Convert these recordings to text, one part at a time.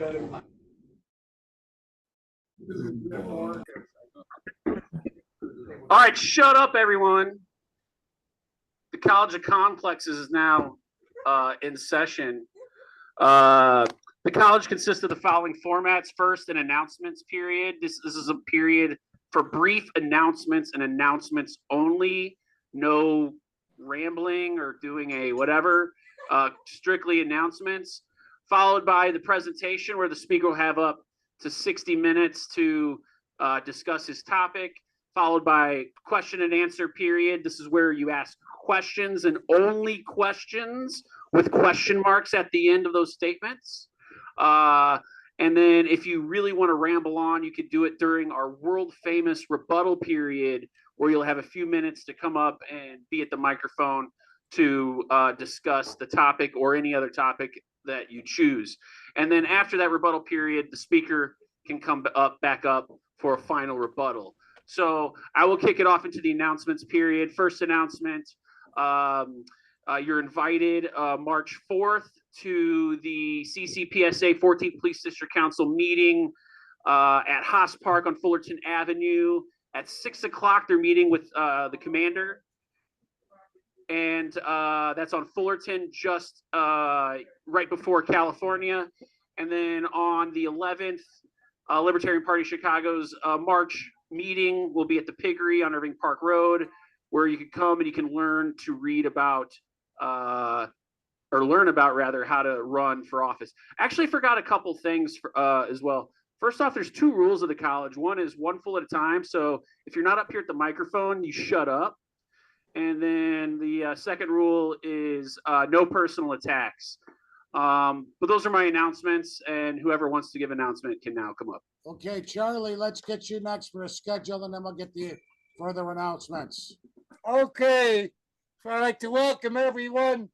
All right, shut up, everyone. The College of Complexes is now in session. The college consists of the following formats. First, an announcements period. This is a period for brief announcements and announcements only. No rambling or doing a whatever. Strictly announcements. Followed by the presentation, where the speaker will have up to 60 minutes to discuss his topic. Followed by question and answer period. This is where you ask questions and only questions with question marks at the end of those statements. And then if you really want to ramble on, you could do it during our world famous rebuttal period, where you'll have a few minutes to come up and be at the microphone to discuss the topic or any other topic that you choose. And then after that rebuttal period, the speaker can come back up for a final rebuttal. So I will kick it off into the announcements period. First announcement, you're invited March 4th to the CCPSA 14th Police District Council meeting at Haas Park on Fullerton Avenue. At 6 o'clock, they're meeting with the commander. And that's on Fullerton, just right before California. And then on the 11th, Libertarian Party Chicago's March meeting will be at the Piggery on Irving Park Road, where you can come and you can learn to read about, or learn about rather, how to run for office. Actually, forgot a couple things as well. First off, there's two rules of the college. One is one full at a time. So if you're not up here at the microphone, you shut up. And then the second rule is no personal attacks. But those are my announcements, and whoever wants to give an announcement can now come up. Okay, Charlie, let's get you next for a schedule, and then we'll get the further announcements. Okay, so I'd like to welcome everyone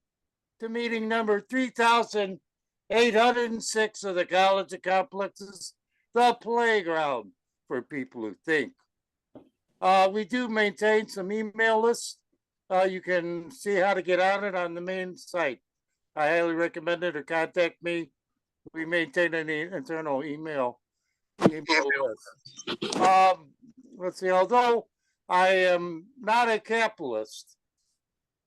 to meeting number 3,806 of the College of Complexes, the playground for people who think. We do maintain some email lists. You can see how to get on it on the main site. I highly recommend it, or contact me. We maintain an internal email list. Let's see, although I am not a capitalist,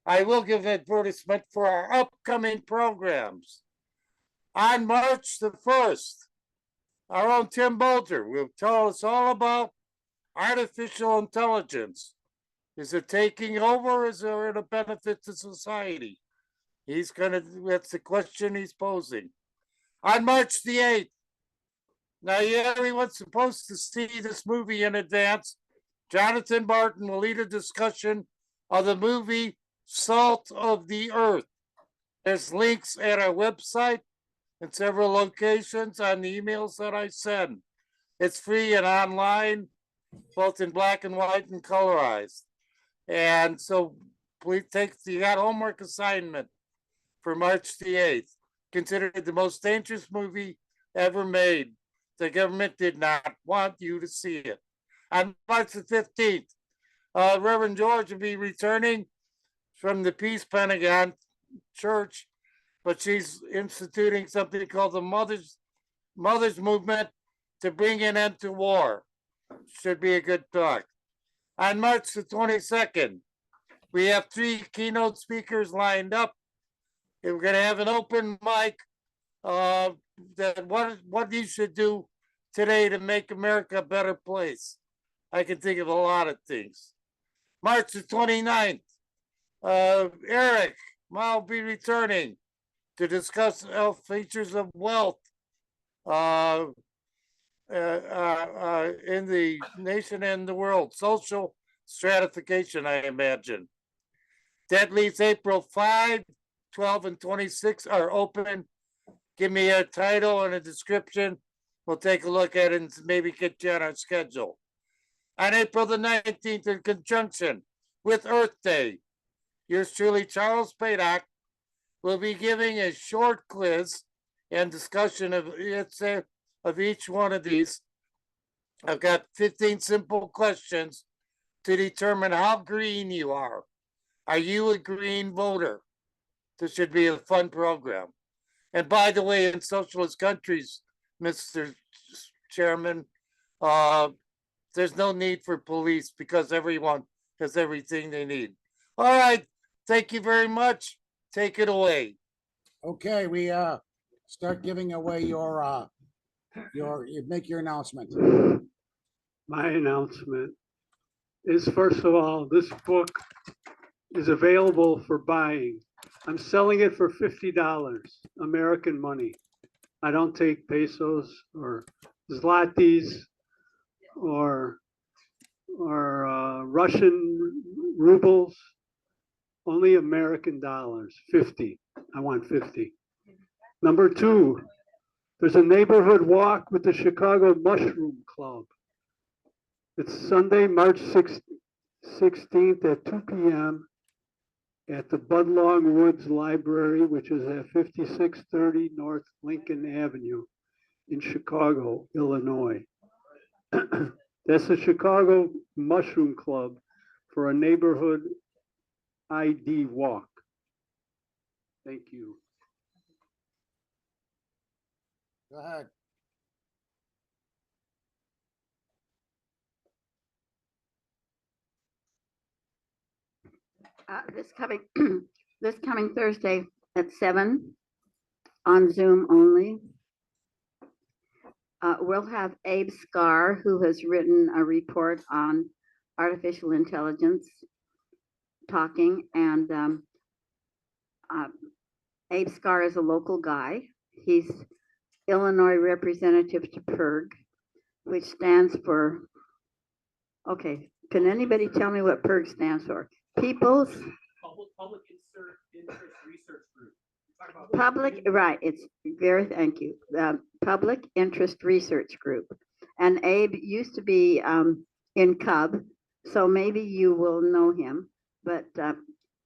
I will give an advertisement for our upcoming programs. On March the 1st, our own Tim Bolger will tell us all about artificial intelligence. Is it taking over, or is it a benefit to society? That's the question he's posing. On March the 8th, now everyone's supposed to see this movie in advance. Jonathan Martin will lead a discussion of the movie Salt of the Earth. There's links at our website and several locations on the emails that I send. It's free and online, both in black and white and colorized. And so please you got homework assignment for March the 8th. Considered the most dangerous movie ever made. The government did not want you to see it. On March the 15th, Reverend George will be returning from the Peace Pentagon Church, but she's instituting something called the Mothers Movement to bring an end to war. Should be a good talk. On March the 22nd, we have 3 keynote speakers lined up. And we're going to have an open mic that what you should do today to make America a better place. I can think of a lot of things. March the 29th, Eric Mao will be returning to discuss features of wealth in the nation and the world. Social stratification, I imagine. That leaves April 5, 12, and 26 are open. Give me a title and a description. We'll take a look at it and maybe get you on our schedule. On April the 19th, in conjunction with Earth Day, yours truly, Charles Paydock, will be giving a short quiz and discussion of each one of these. I've got 15 simple questions to determine how green you are. Are you a green voter? This should be a fun program. And by the way, in socialist countries, Mr. Chairman. There's no need for police because everyone has everything they need. All right, thank you very much. Take it away. Okay, we start giving away you make your announcement. My announcement is, first of all, this book is available for buying. I'm selling it for $50, American money. I don't take pesos or zlotys or Russian rubles, only American dollars, 50. I want 50. Number two, there's a neighborhood walk with the Chicago Mushroom Club. It's Sunday, March 16th at 2 p.m. at the Budlong Woods Library, which is at 5630 North Lincoln Avenue in Chicago, Illinois. That's the Chicago Mushroom Club for a neighborhood ID walk. Thank you. Go ahead. This coming Thursday at 7 on Zoom only. We'll have Abe Scar, who has written a report on artificial intelligence, talking, and Abe Scar is a local guy. He's Illinois representative to PIRG, which stands for, okay, can anybody tell me what PIRG stands for? People's Public Interest Research Group. Public, right, it's very, thank you. Public Interest Research Group. And Abe used to be in Cub, so maybe you will know him, but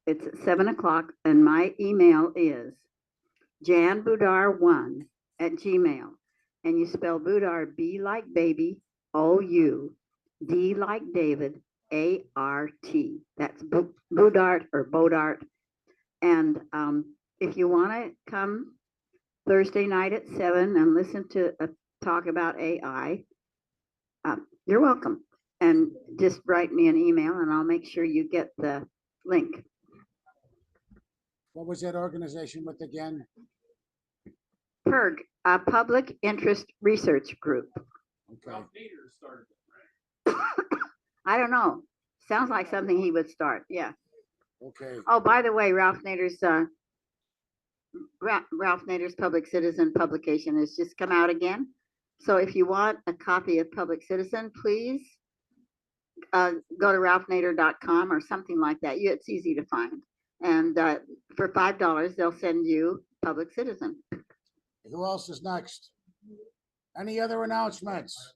it's at 7 o'clock and my email is janbudar1@gmail. And you spell Budar, B like baby, O-U, D like David, A-R-T. That's Budart or Bodart. And if you want to come Thursday night at 7 and listen to a talk about AI, you're welcome. And just write me an email and I'll make sure you get the link. What was that organization with again? PIRG, Public Interest Research Group. Okay. I don't know. Sounds like something he would start. Yeah. Okay. Oh, by the way, Ralph Nader's Public Citizen publication has just come out again. So if you want a copy of Public Citizen, please go to ralphnader.com or something like that. It's easy to find. And for $5, they'll send you Public Citizen. Who else is next? Any other announcements?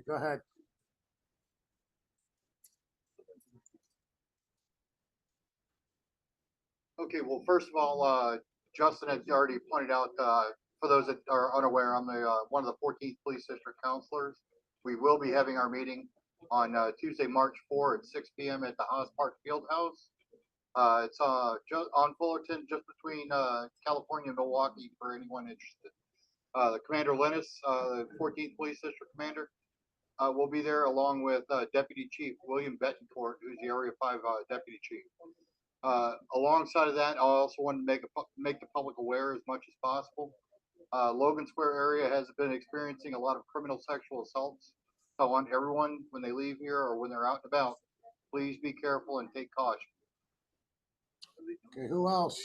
Go ahead. Okay, well, first of all, Justin has already pointed out, for those that are unaware, I'm one of the 14th Police District Counselors. We will be having our meeting on Tuesday, March 4 at 6 p.m. at the Haas Park Fieldhouse. It's just on Fullerton, just between California and Milwaukee, for anyone interested. The Commander Lennis, the 14th Police District Commander, will be there along with Deputy Chief William Betancourt, who's the Area 5 Deputy Chief. Alongside of that, I also want to make the public aware as much as possible. Logan Square area has been experiencing a lot of criminal sexual assaults. So I want everyone, when they leave here or when they're out and about, please be careful and take caution. Okay, who else?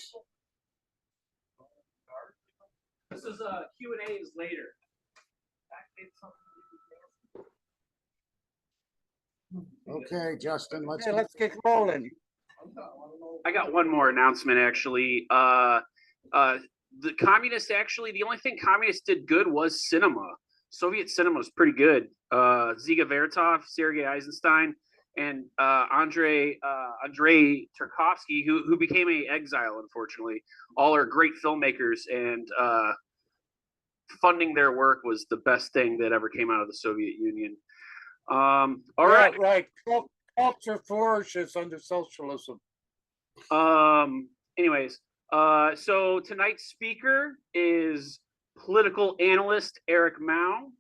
This is Q&A's later. Okay, Justin, let's. Okay, let's get rolling. I got one more announcement actually. The communists actually, the only thing communists did good was cinema. Soviet cinema was pretty good. Ziga Vertov, Sergei Eisenstein, and Andrei Tarkovsky, who became an exile, unfortunately. All are great filmmakers, and funding their work was the best thing that ever came out of the Soviet Union. All right. Right. Culture flourishes under socialism. Anyways, so tonight's speaker is political analyst Eric Mao.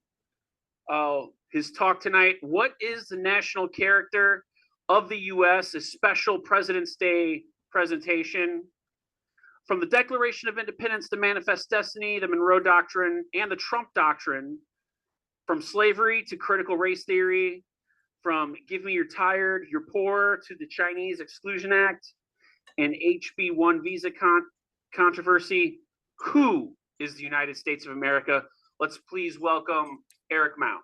His talk tonight, what is the national character of the U.S., a special President's Day presentation. From the Declaration of Independence, the Manifest Destiny, the Monroe Doctrine, and the Trump Doctrine, from slavery to critical race theory, from Give Me Your Tired, Your Poor, to the Chinese Exclusion Act, and HB1 visa controversy, who is the United States of America? Let's please welcome Eric Mao.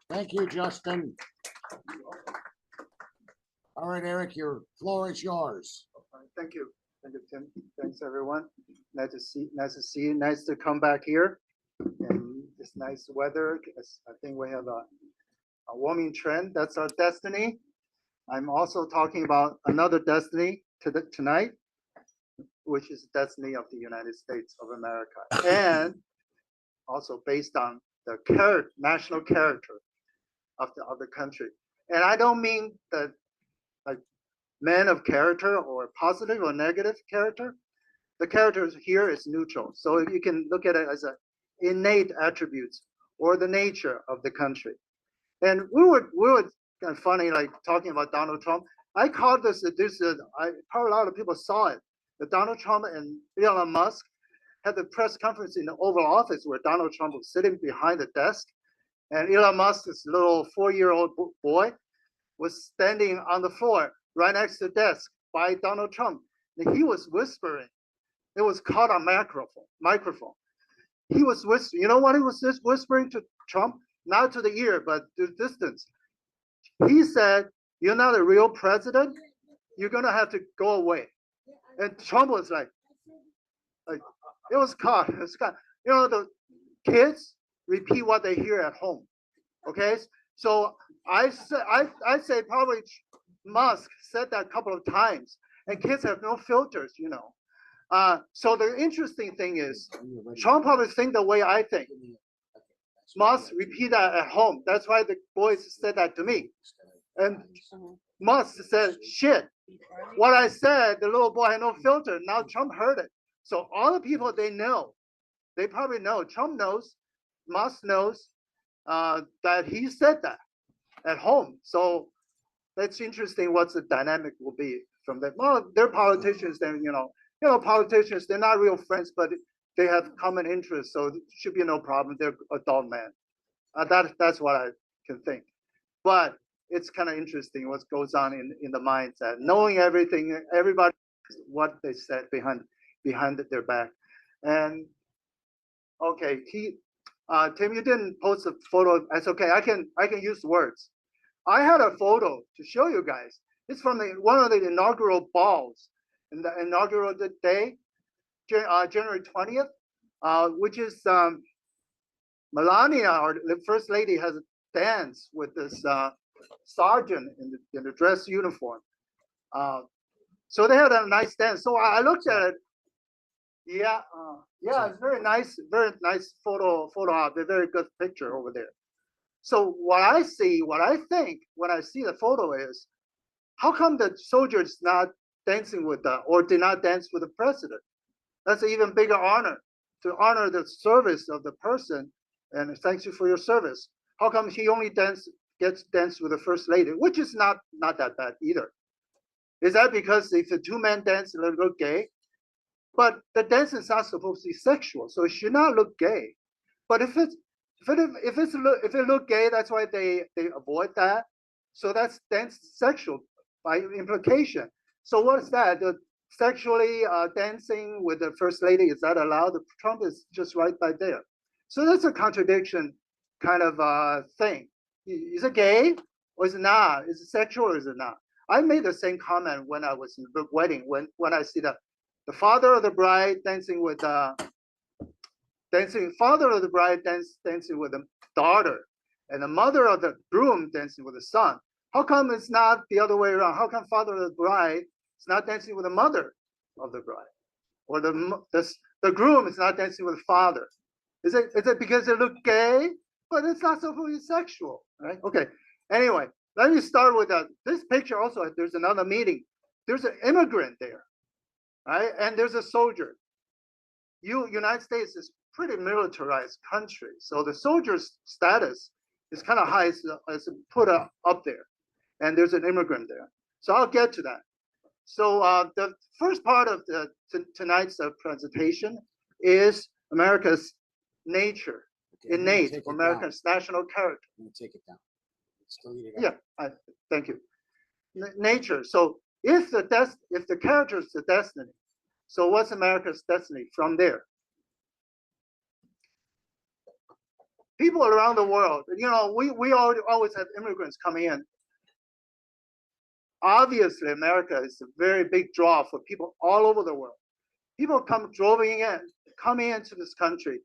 Thank you, Justin. All right, Eric, your floor is yours. Thank you. Thank you, Tim. Thanks, everyone. Nice to see you. Nice to come back here. And this nice weather. I think we have a warming trend. That's our destiny. I'm also talking about another destiny tonight, which is the destiny of the United States of America. And also based on the national character of the country. And I don't mean that like man of character or positive or negative character. The character here is neutral. So you can look at it as an innate attributes or the nature of the country. And we were kind of funny, like talking about Donald Trump. I called probably a lot of people saw it. That Donald Trump and Elon Musk had the press conference in the Oval Office where Donald Trump was sitting behind the desk. And Elon Musk's little 4-year-old boy was standing on the floor right next to the desk by Donald Trump. And he was whispering. It was caught on microphone. He was whispering. You know what he was just whispering to Trump? Not to the ear, but to the distance. He said, "You're not a real president. You're gonna have to go away." And Trump was like it was caught. It's caught. You know, the kids repeat what they hear at home. Okay, so I say probably Musk said that a couple of times, and kids have no filters, you know. So the interesting thing is, Trump probably think the way I think. Musk repeat that at home. That's why the boys said that to me. And Musk said, "Shit, what I said, the little boy had no filter." Now Trump heard it. So all the people they know, they probably know. Trump knows, Musk knows that he said that at home. So that's interesting. What the dynamic will be from that. Well, they're politicians. Then politicians. They're not real friends, but they have common interests. So it should be no problem. They're adult men. That's what I can think. But it's kind of interesting what goes on in the mindset, knowing everything, everybody, what they said behind their back. And okay, Tim, you didn't post a photo. That's okay. I can use words. I had a photo to show you guys. It's from one of the inaugural balls in the inaugural day, January 20th, which is Melania, or the first lady, has a dance with this sergeant in the dress uniform. So they had a nice dance. So I looked at it. Yeah, it's very nice photo op. A very good picture over there. So what I think when I see the photo is, how come the soldiers not dancing with or did not dance with the president? That's an even bigger honor, to honor the service of the person, and thanks you for your service. How come he only gets danced with the first lady, which is not that bad either? Is that because if the two men dance, it look gay? But the dance is not supposed to be sexual, so it should not look gay. But if it look gay, that's why they avoid that. So that's dance sexual by implication. So what is that? The sexually dancing with the first lady, is that allowed? The Trump is just right by there. So that's a contradiction kind of thing. Is it gay or is it not? Is it sexual or is it not? I made the same comment when I was in the wedding, when I see the father of the bride dancing with father of the bride dancing with the daughter, and the mother of the groom dancing with the son. How come it's not the other way around? How come father of the bride is not dancing with the mother of the bride, or the groom is not dancing with the father? Is it because they look gay? But it's not supposed to be sexual, right? Okay. Anyway, let me start with this picture. Also, there's another meeting. There's an immigrant there, right? And there's a soldier. United States is pretty militarized country, so the soldiers' status is kind of high as put up there, and there's an immigrant there. So I'll get to that. So the first part of tonight's presentation is America's nature, Okay, I'm gonna innate take it down. America's national character. I'm gonna take it down. Let's delete it out. Yeah, thank you. Nature. So if the character is the destiny, so what's America's destiny from there? People around the world, we always have immigrants coming in. Obviously, America is a very big draw for people all over the world. People coming into this country,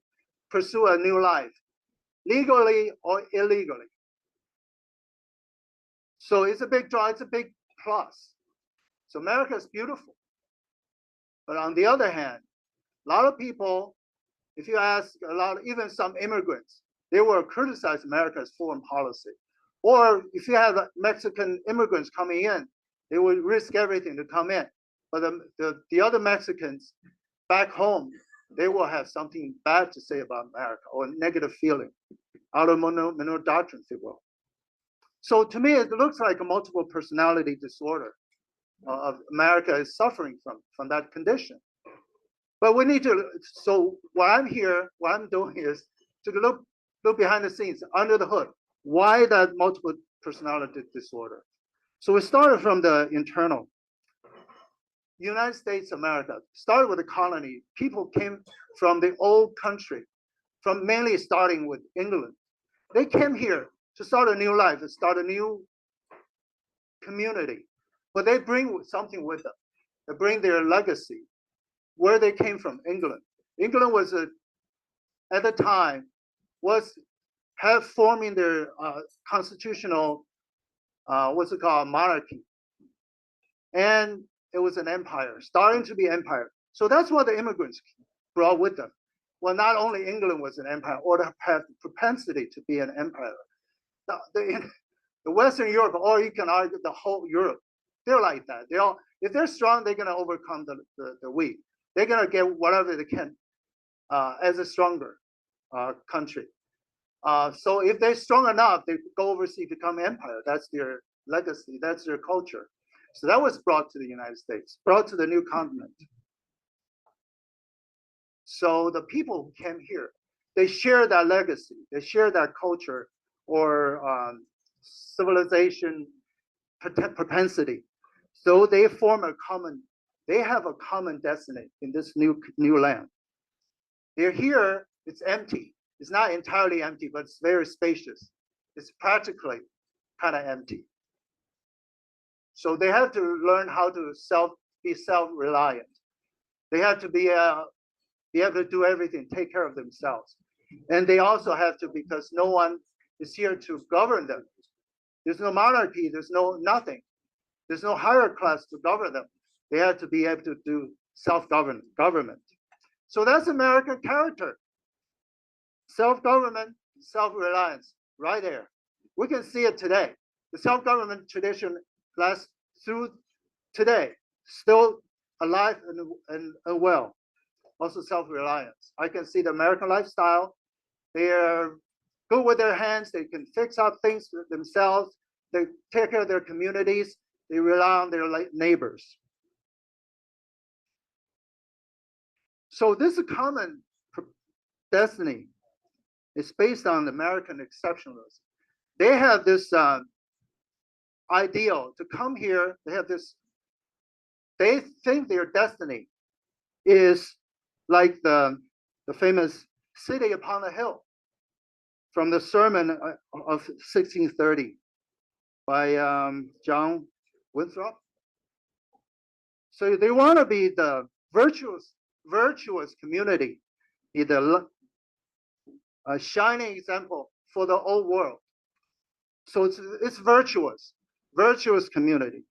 pursue a new life, legally or illegally. So it's a big draw, it's a big plus. So America is beautiful. But on the other hand, a lot of people, if you ask even some immigrants, they will criticize America's foreign policy. Or if you have Mexican immigrants coming in, they will risk everything to come in. But the other Mexicans back home, they will have something bad to say about America or a negative feeling. Out of Monroe Doctrine, if you will. So to me, it looks like a multiple personality disorder of America is suffering from that condition. But we need to, so what I'm doing is to look behind the scenes, under the hood. Why that multiple personality disorder? So we started from the internal. United States of America started with a colony. People came from the old country, from mainly starting with England. They came here to start a new life, to start a new community. But they bring something with them. They bring their legacy, where they came from, England. England was, at the time, forming their constitutional, monarchy. And it was an empire, starting to be empire. So that's what the immigrants brought with them. Well, not only England was an empire, or had the propensity to be an empire. The Western Europe, or you can argue the whole Europe, they're like that. If they're strong, they're going to overcome the weak. They're going to get whatever they can as a stronger country. So if they're strong enough, they go overseas, become empire. That's their legacy. That's their culture. So that was brought to the United States, brought to the new continent. So the people who came here, they share that legacy. They share that culture or civilization propensity. So they have a common destiny in this new land. They're here, it's empty. It's not entirely empty, but it's very spacious. It's practically kind of empty. So they have to learn how to be self-reliant. They have to be able to do everything, take care of themselves. And they also have to, because no one is here to govern them. There's no monarchy, there's nothing. There's no higher class to govern them. They have to be able to do self-government. So that's American character. Self-government, self-reliance, right there. We can see it today. The self-government tradition lasts through today, still alive and well. Also self-reliance. I can see the American lifestyle. They are good with their hands. They can fix up things themselves. They take care of their communities. They rely on their neighbors. So this common destiny is based on American exceptionalism. They have this ideal to come here. They think their destiny is like the famous city upon a hill from the sermon of 1630 by John Winthrop. So they want to be the virtuous community, be a shining example for the whole world. So it's virtuous community.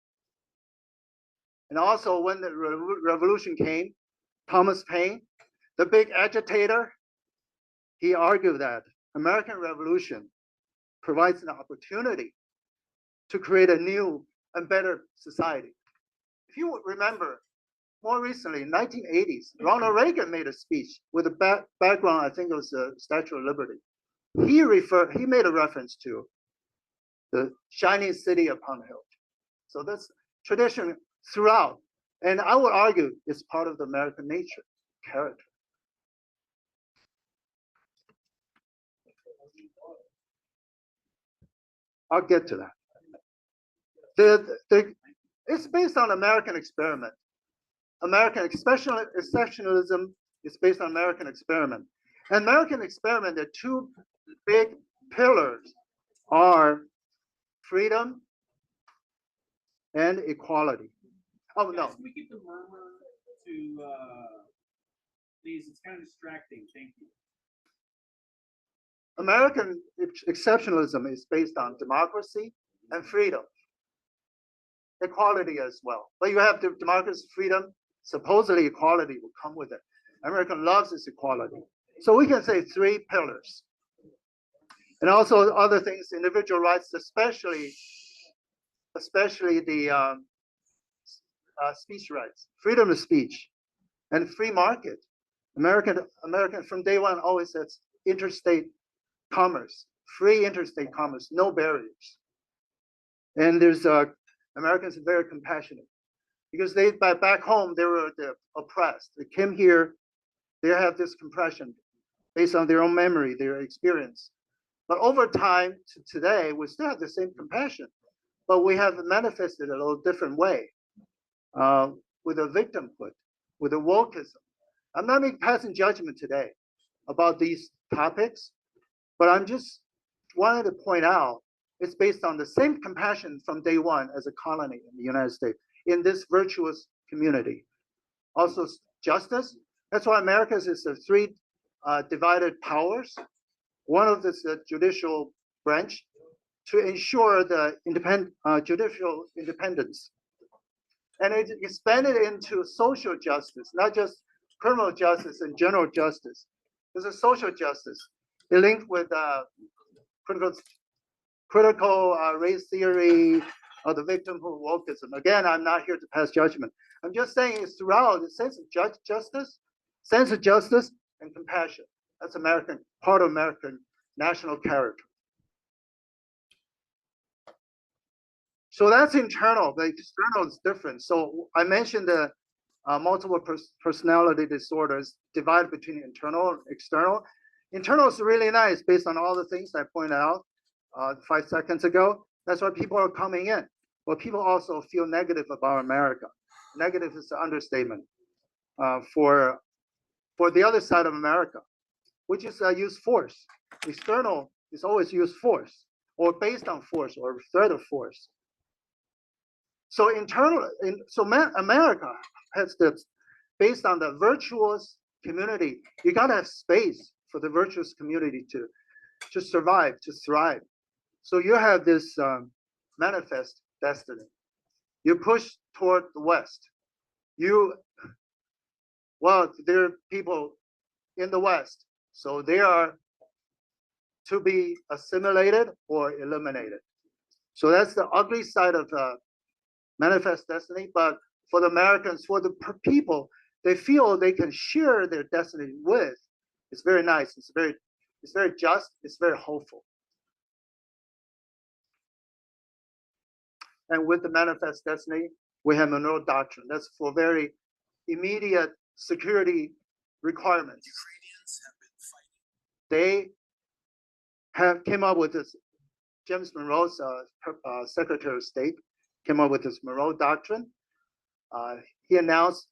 And also when the revolution came, Thomas Paine, the big agitator, he argued that American Revolution provides an opportunity to create a new and better society. If you remember, more recently, 1980s, Ronald Reagan made a speech with a background, I think it was the Statue of Liberty. He made a reference to the shining city upon a hill. So that's tradition throughout. And I would argue it's part of the American nature, character. I'll get to that. It's based on American experiment. American exceptionalism is based on American experiment. And American experiment, the two big pillars are freedom and equality. Oh, no. Can we keep the murmur to, please? It's kind of distracting. Thank you. American exceptionalism is based on democracy and freedom, equality as well. But you have democracy, freedom, supposedly equality will come with it. American loves its equality. So we can say three pillars. And also other things, individual rights, especially the speech rights, freedom of speech, and free market. American from day one always says interstate commerce, free interstate commerce, no barriers. And there's Americans are very compassionate because back home they were oppressed. They came here, they have this compression based on their own memory, their experience. But over time to today, we still have the same compassion, but we have manifested it a little different way with a victimhood, with a wokeism. I'm not passing judgment today about these topics, but I'm just wanted to point out it's based on the same compassion from day one as a colony in the United States in this virtuous community. Also justice. That's why America is the three divided powers. One of this judicial branch to ensure the judicial independence. And it expanded into social justice, not just criminal justice and general justice. There's a social justice. It linked with critical race theory of the victimhood wokeism. Again, I'm not here to pass judgment. I'm just saying it's throughout the sense of justice and compassion. That's part of American national character. So that's internal. The external is different. So I mentioned the multiple personality disorders divided between internal and external. Internal is really nice based on all the things I pointed out 5 seconds ago. That's why people are coming in. But people also feel negative about America. Negative is an understatement for the other side of America, which is use force. External is always use force or based on force or threat of force. So America has this based on the virtuous community. You gotta have space for the virtuous community to survive, to thrive. So you have this manifest destiny. You push toward the West. There are people in the West, so they are to be assimilated or eliminated. So that's the ugly side of manifest destiny. But for the Americans, for the people, they feel they can share their destiny with. It's very nice. It's very just. It's very hopeful. And with the manifest destiny, we have Monroe Doctrine. That's for very immediate security requirements. They came up with this. James Monroe's Secretary of State came up with this Monroe Doctrine. He announced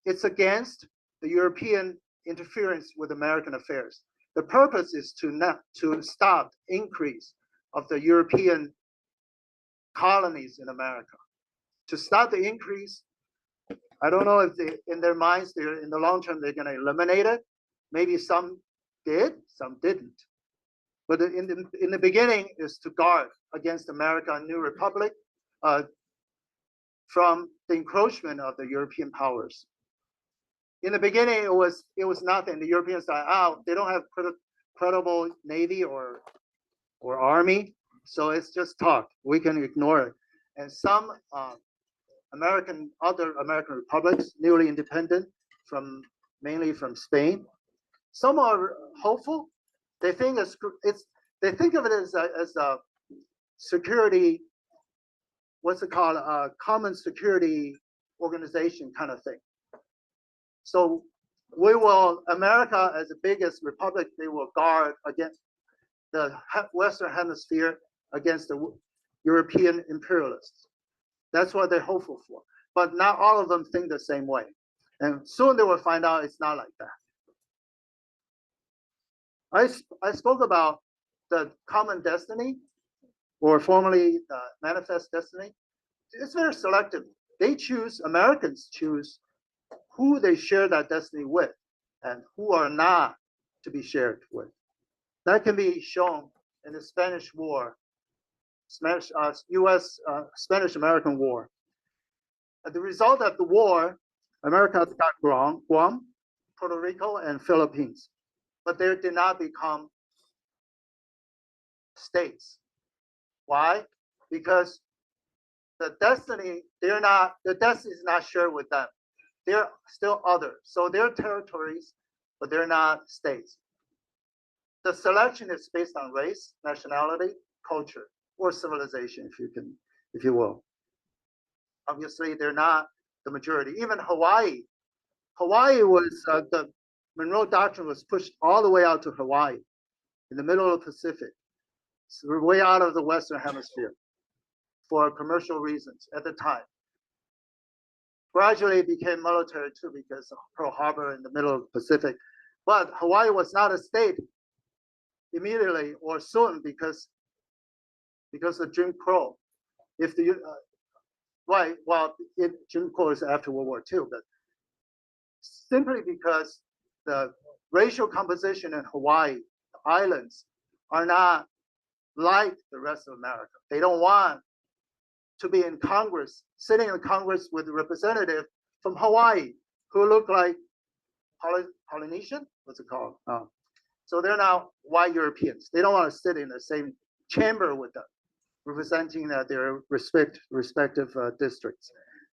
it's against the European interference with American affairs. The purpose is to stop increase of the European colonies in America. To stop the increase, I don't know if in their minds, in the long term, they're going to eliminate it. Maybe some did, some didn't. But in the beginning is to guard against America and New Republic from the encroachment of the European powers. In the beginning, it was nothing. The Europeans thought, oh, they don't have credible navy or army, so it's just talk. We can ignore it. And some other American republics, newly independent mainly from Spain. Some are hopeful. They think they think of it as a security, what's it called, a common security organization kind of thing. So America as the biggest republic, they will guard against the Western Hemisphere against the European imperialists. That's what they're hopeful for. But not all of them think the same way. And soon they will find out it's not like that. I spoke about the common destiny, or formerly the manifest destiny. It's very selective. Americans choose who they share that destiny with and who are not to be shared with. That can be shown in the Spanish War, Spanish-American War. As the result of the war, America got Guam, Puerto Rico, and Philippines, but they did not become states. Why? Because the destiny is not shared with them. They're still others. So they're territories, but they're not states. The selection is based on race, nationality, culture, or civilization, if you will. Obviously, they're not the majority. Even Hawaii was the Monroe Doctrine was pushed all the way out to Hawaii, in the middle of the Pacific, so we're way out of the Western Hemisphere, for commercial reasons at the time. Gradually, it became military too because of Pearl Harbor in the middle of the Pacific. But Hawaii was not a state immediately or soon because of Jim Crow. Jim Crow is after World War II, but simply because the racial composition in Hawaii, the islands, are not like the rest of America. They don't want to be in Congress, sitting in Congress with a representative from Hawaii who look like Polynesian? What's it called? So they're now white Europeans. They don't want to sit in the same chamber with them, representing their respective districts.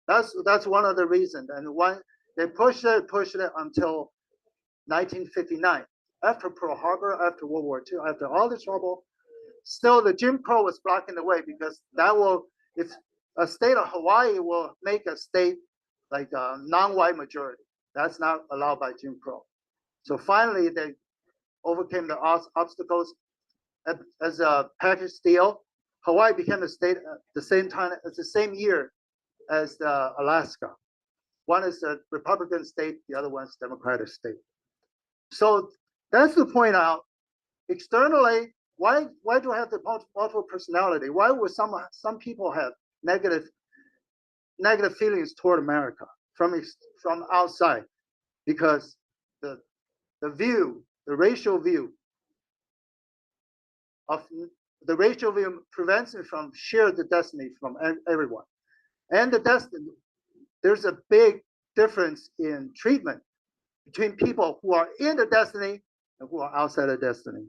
That's one of the reasons. And they pushed it until 1959. After Pearl Harbor, after World War II, after all the trouble, still the Jim Crow was blocking the way because if a state of Hawaii will make a state like a non-white majority, that's not allowed by Jim Crow. So finally, they overcame the obstacles. As a package deal, Hawaii became a state at the same time, at the same year as Alaska. One is a Republican state, the other one's Democratic state. So that's to point out, externally, why do I have the multiple personality? Why would some people have negative feelings toward America from outside? Because the racial view prevents it from sharing the destiny from everyone. And there's a big difference in treatment between people who are in the destiny and who are outside of destiny.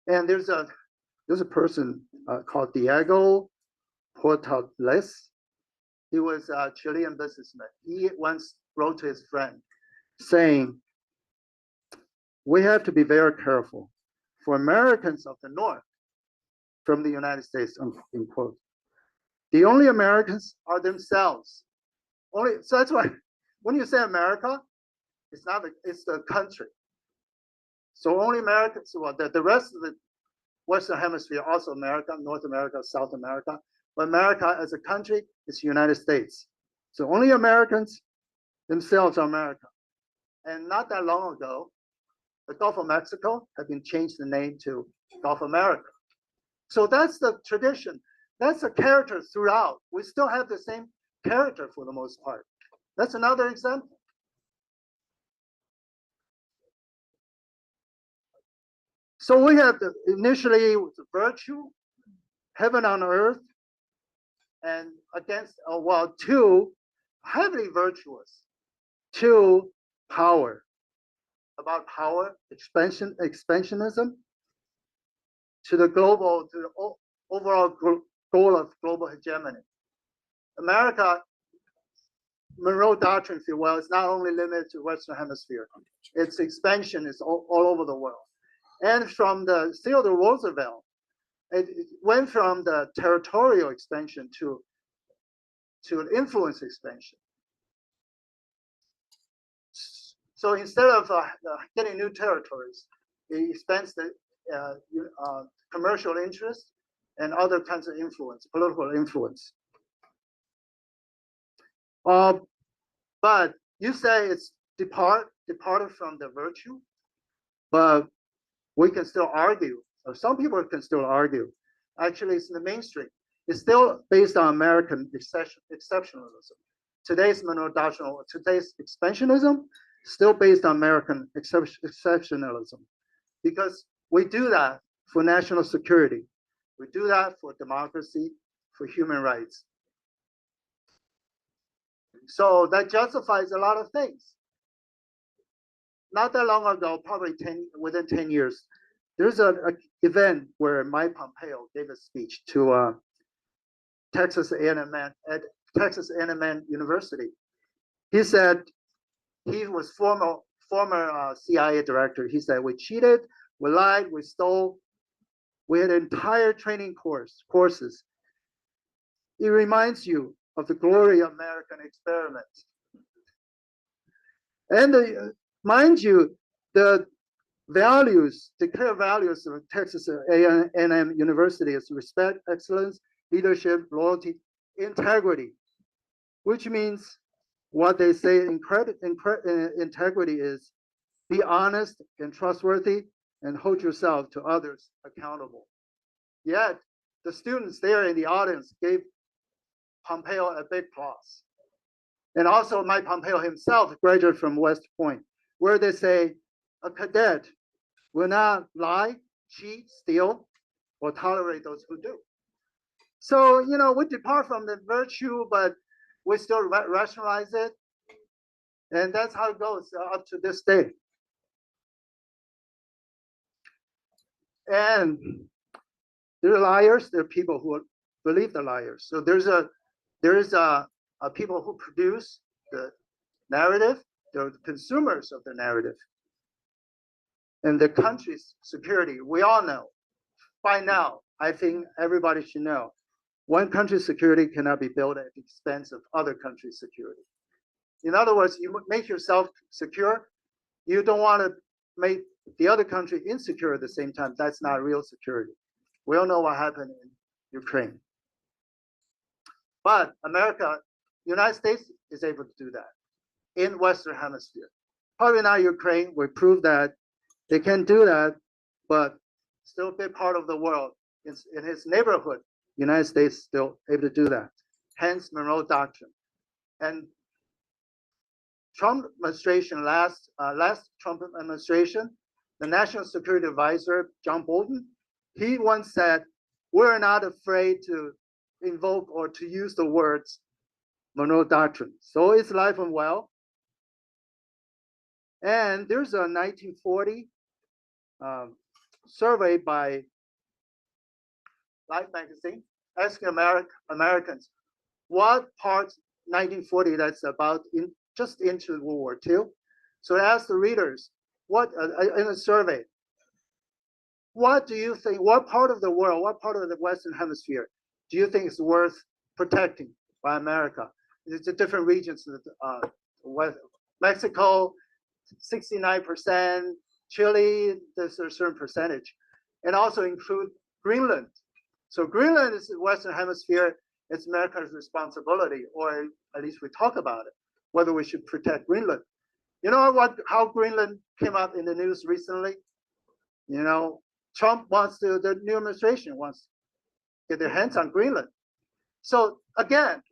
And there's a person called Diego Portales. He was a Chilean businessman. He once wrote to his friend saying, "We have to be very careful for Americans of the North from the United States," unquote. The only Americans are themselves. So that's why when you say America, it's the country. So only Americans, the rest of the Western Hemisphere, also America, North America, South America, but America as a country is the United States. So only Americans themselves are America. And not that long ago, the Gulf of Mexico had been changed the name to Gulf America. So that's the tradition. That's a character throughout. We still have the same character for the most part. That's another example. So we have initially the virtue, heaven on earth, and against, two, heavily virtuous, two, power. About power, expansionism, to the overall goal of global hegemony. America, Monroe Doctrine, if you will, is not only limited to Western Hemisphere. Its expansion is all over the world. And from the Theodore Roosevelt, it went from the territorial expansion to an influence expansion. So instead of getting new territories, it expands the commercial interest and other kinds of influence, political influence. But you say it's departed from the virtue, but we can still argue, or some people can still argue. Actually, it's in the mainstream. It's still based on American exceptionalism. Today's Monroe Doctrine, today's expansionism, still based on American exceptionalism, because we do that for national security. We do that for democracy, for human rights. So that justifies a lot of things. Not that long ago, probably within 10 years, there's an event where Mike Pompeo gave a speech to Texas A&M University. He said, he was former CIA director. He said, we cheated, we lied, we stole. We had entire training courses. It reminds you of the glory of American experiment. And mind you, the values, declared values of Texas A&M University is respect, excellence, leadership, loyalty, integrity, which means what they say integrity is be honest and trustworthy and hold yourself to others accountable. Yet the students there in the audience gave Pompeo a big applause. And also Mike Pompeo himself graduated from West Point, where they say a cadet will not lie, cheat, steal, or tolerate those who do. So, you know, we depart from the virtue, but we still rationalize it. And that's how it goes up to this day. And there are liars, there are people who believe the liars. So there is people who produce the narrative, they're the consumers of the narrative. And the country's security, we all know. By now, I think everybody should know, one country's security cannot be built at the expense of other countries' security. In other words, you make yourself secure, you don't want to make the other country insecure at the same time. That's not real security. We all know what happened in Ukraine. But America, United States is able to do that in Western Hemisphere. Probably not Ukraine. We proved that they can do that, but still a big part of the world. In his neighborhood, United States still able to do that. Hence Monroe Doctrine. And Trump administration, last Trump administration, the National Security Advisor, John Bolton, he once said, we're not afraid to invoke or to use the words Monroe Doctrine. So it's alive and well. And there's a 1940 survey by Life magazine asking Americans what parts 1940 that's about just into World War II. So I asked the readers, what in a survey, what do you think, what part of the world, what part of the Western Hemisphere do you think is worth protecting by America? It's the different regions, Mexico, 69%, Chile, there's a certain percentage, and also include Greenland. So Greenland is the Western Hemisphere, it's America's responsibility, or at least we talk about it, whether we should protect Greenland. You know how Greenland came up in the news recently? You know, Trump wants to, the new administration wants to get their hands on Greenland. So again,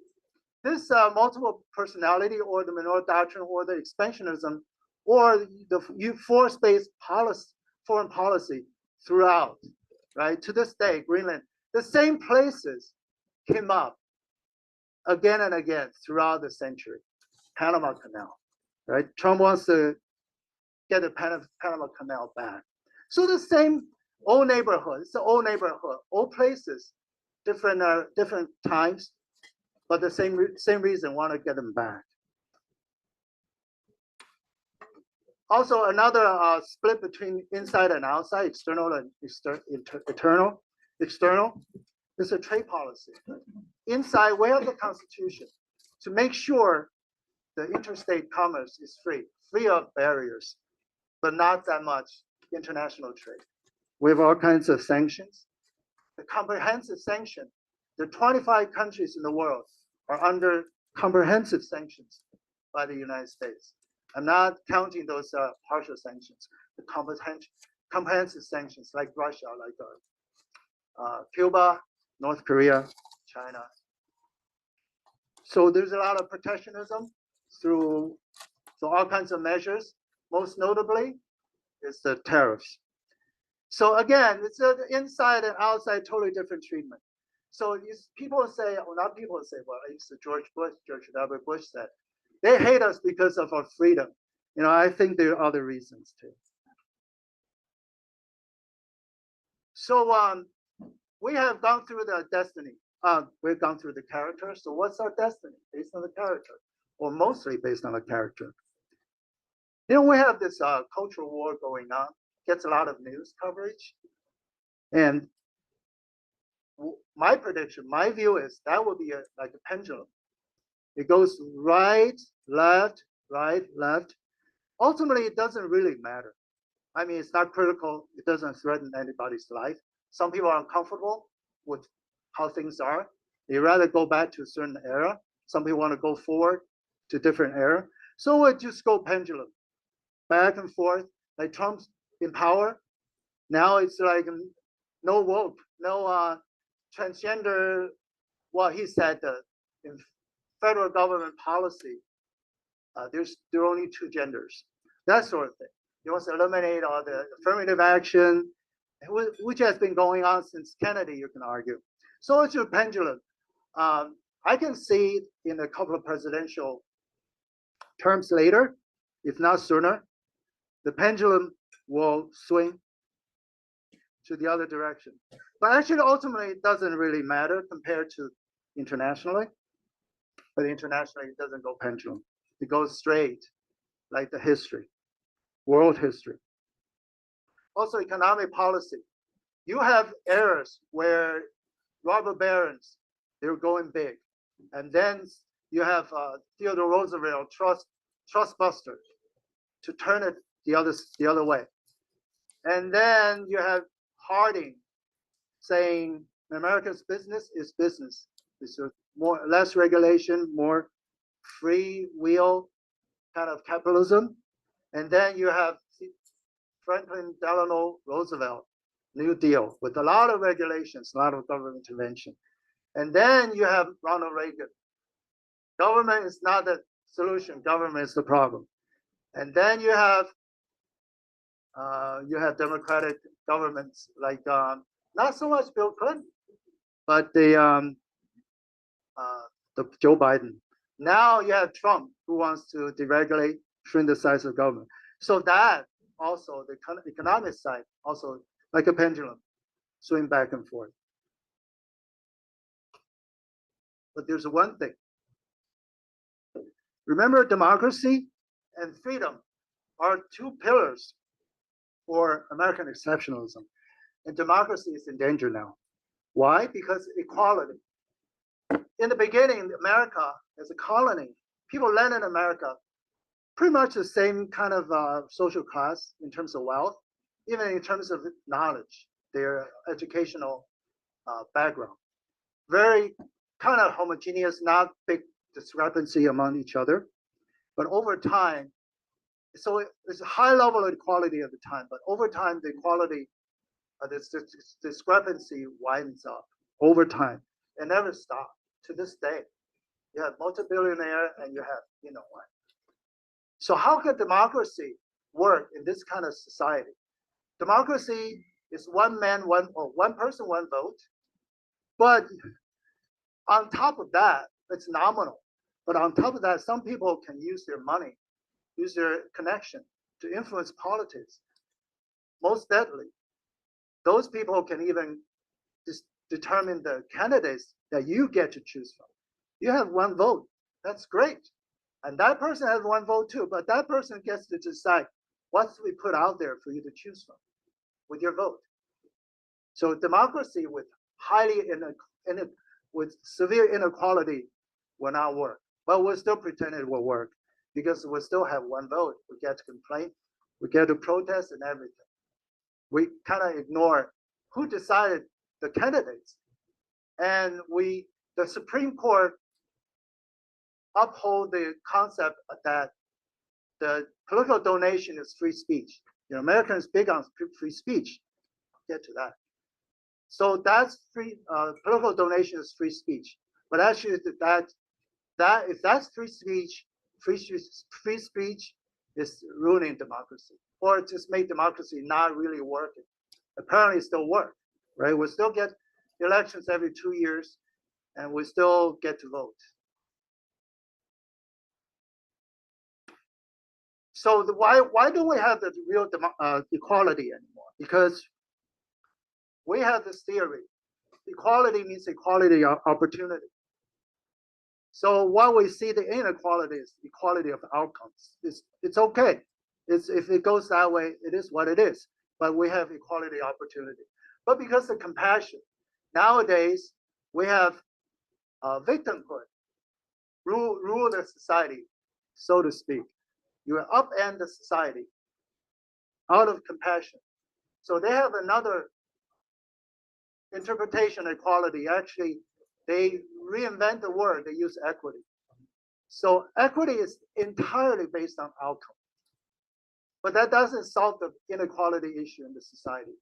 this multiple personality or the Monroe Doctrine or the expansionism or the force-based foreign policy throughout, right? To this day, Greenland, the same places came up again and again throughout the century. Panama Canal, right? Trump wants to get the Panama Canal back. So the same old neighborhood, it's the old neighborhood, old places different times, but the same reason, want to get them back. Also, another split between inside and outside, external and external, is a trade policy. Inside, we have the Constitution to make sure the interstate commerce is free of barriers, but not that much international trade. We have all kinds of sanctions. The comprehensive sanction, the 25 countries in the world are under comprehensive sanctions by the United States. I'm not counting those partial sanctions, the comprehensive sanctions like Russia, like Cuba, North Korea, China. So there's a lot of protectionism through all kinds of measures. Most notably is the tariffs. So again, it's an inside and outside totally different treatment. So people say, well, not people say, well, it's George W. Bush said, they hate us because of our freedom. You know, I think there are other reasons too. So we have gone through the destiny. We've gone through the character. So what's our destiny? Based on the character, or mostly based on the character. You know, we have this cultural war going on. Gets a lot of news coverage. And my prediction, my view is that will be like a pendulum. It goes right, left, right, left. Ultimately, it doesn't really matter. I mean, it's not critical. It doesn't threaten anybody's life. Some people are uncomfortable with how things are. They rather go back to a certain era. Some people want to go forward to a different era. So it just go pendulum, back and forth. Like Trump's in power. Now it's like no woke, no transgender. Well, he said that in federal government policy, there are only two genders, that sort of thing. He wants to eliminate all the affirmative action, which has been going on since Kennedy, you can argue. So it's a pendulum. I can see in a couple of presidential terms later, if not sooner, the pendulum will swing to the other direction. But actually, ultimately, it doesn't really matter compared to internationally. But internationally, it doesn't go pendulum. It goes straight, like the history, world history. Also, economic policy. You have eras where robber barons, they were going big. And then you have Theodore Roosevelt, trust busters, to turn it the other way. And then you have Harding saying America's business is business. It's less regulation, more free wheel kind of capitalism. And then you have Franklin Delano Roosevelt, New Deal, with a lot of regulations, a lot of government intervention. And then you have Ronald Reagan. Government is not the solution, government is the problem. And then you have democratic governments like not so much Bill Clinton, but the Joe Biden. Now you have Trump, who wants to deregulate, shrink the size of government. So that also, the economic side, also like a pendulum, swing back and forth. But there's one thing. Remember, democracy and freedom are two pillars for American exceptionalism. And democracy is in danger now. Why? Because equality. In the beginning, America as a colony, people landed in America pretty much the same kind of social class in terms of wealth, even in terms of knowledge, their educational background. Very kind of homogeneous, not big discrepancy among each other. But over time, so it's a high level of equality at the time, but over time, the equality, this discrepancy widens up over time. It never stopped to this day. You have multi-billionaire and you have, you know what. So how can democracy work in this kind of society? Democracy is one person, one vote. But on top of that, it's nominal. But on top of that, some people can use their money, use their connection to influence politics. Most deadly, those people can even determine the candidates that you get to choose from. You have one vote. That's great. And that person has one vote too, but that person gets to decide what we put out there for you to choose from with your vote. So democracy with with severe inequality will not work, but we'll still pretend it will work because we still have one vote. We get to complain, we get to protest and everything. We kind of ignore who decided the candidates. And the Supreme Court uphold the concept that the political donation is free speech. You know, Americans big on free speech. I'll get to that. So that's free. Political donation is free speech. But actually, if that's free speech, free speech is ruining democracy, or just make democracy not really working. Apparently, it still works, right? We still get elections every 2 years, and we still get to vote. So why don't we have the real equality anymore? Because we have this theory. Equality means equality of opportunity. So what we see the inequality is equality of outcomes. It's okay. If it goes that way, it is what it is. But we have equality opportunity. But because of compassion, nowadays we have victimhood, rule the society, so to speak. You upend the society out of compassion. So they have another interpretation of equality. Actually, they reinvent the word. They use equity. So equity is entirely based on outcome. But that doesn't solve the inequality issue in the society.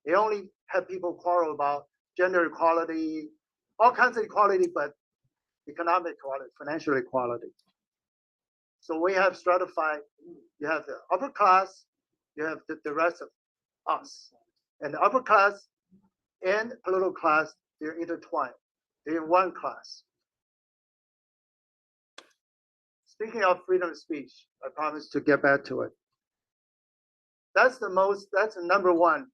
They only have people quarrel about gender equality, all kinds of equality, but economic equality, financial equality. So we have stratified, you have the upper class, you have the rest of us. And the upper class and political class, they're intertwined. They're in one class. Speaking of freedom of speech, I promise to get back to it. That's the number one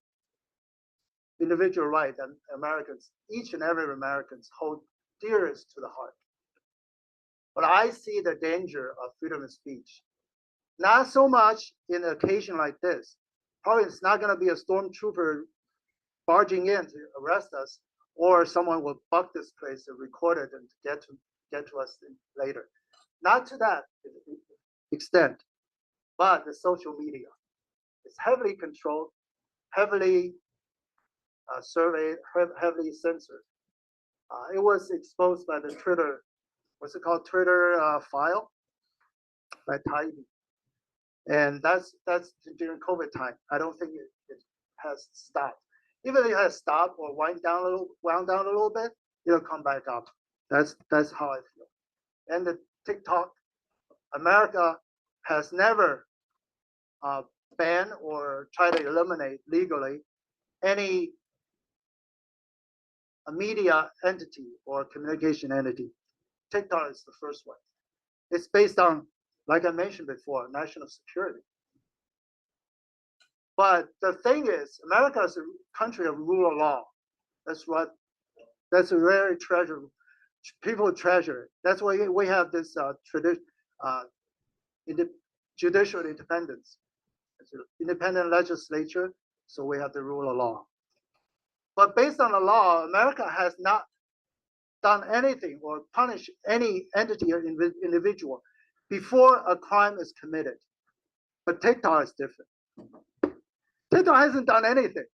individual right that Americans, each and every Americans hold dearest to the heart. But I see the danger of freedom of speech. Not so much in an occasion like this. Probably it's not going to be a stormtrooper barging in to arrest us, or someone will buck this place and record it and get to us later. Not to that extent, but the social media. It's heavily controlled, heavily surveyed, heavily censored. It was exposed by the Twitter, what's it called, Twitter file by Taibbi. And that's during COVID time. I don't think it has stopped. Even if it has stopped or wound down a little bit, it'll come back up. That's how I feel. And the TikTok, America has never banned or tried to eliminate legally any media entity or communication entity. TikTok is the first one. It's based on, like I mentioned before, national security. But the thing is, America is a country of rule of law. That's a rare treasure. People treasure it. That's why we have this judicial independence. It's an independent legislature, so we have the rule of law. But based on the law, America has not done anything or punished any entity or individual before a crime is committed. But TikTok is different. TikTok hasn't done anything,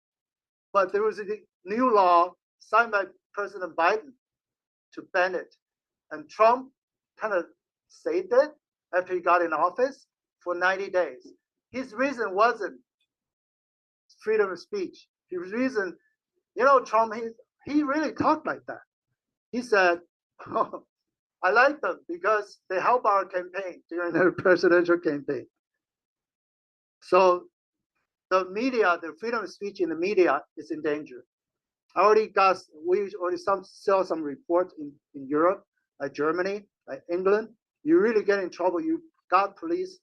but there was a new law signed by President Biden to ban it. And Trump kind of saved it after he got in office for 90 days. His reason wasn't freedom of speech. His reason, Trump, he really talked like that. He said, oh, I like them because they help our campaign during the presidential campaign. So the media, the freedom of speech in the media is in danger. We already saw some reports in Europe, like Germany, like England. You really get in trouble. You got police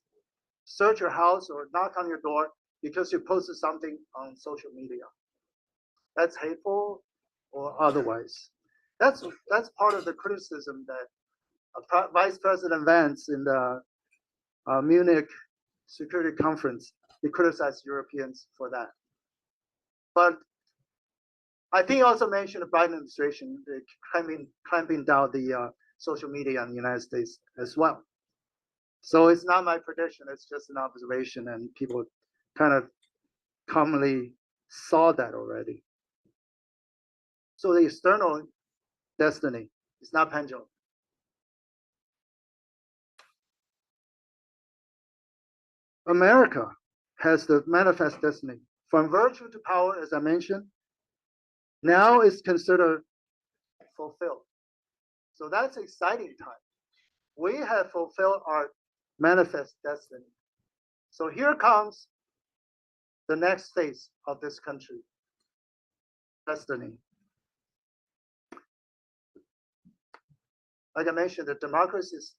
search your house or knock on your door because you posted something on social media. That's hateful. or otherwise. That's part of the criticism that Vice President Vance in the Munich Security Conference, he criticized Europeans for that. But I think he also mentioned the Biden administration clamping down the social media in the United States as well. So it's not my prediction, it's just an observation, and people kind of commonly saw that already. So the external destiny is not pendulum. America has the manifest destiny. From virtue to power, as I mentioned, now is considered fulfilled. So that's exciting time. We have fulfilled our manifest destiny. So here comes the next phase of this country destiny. Like I mentioned, the democracy is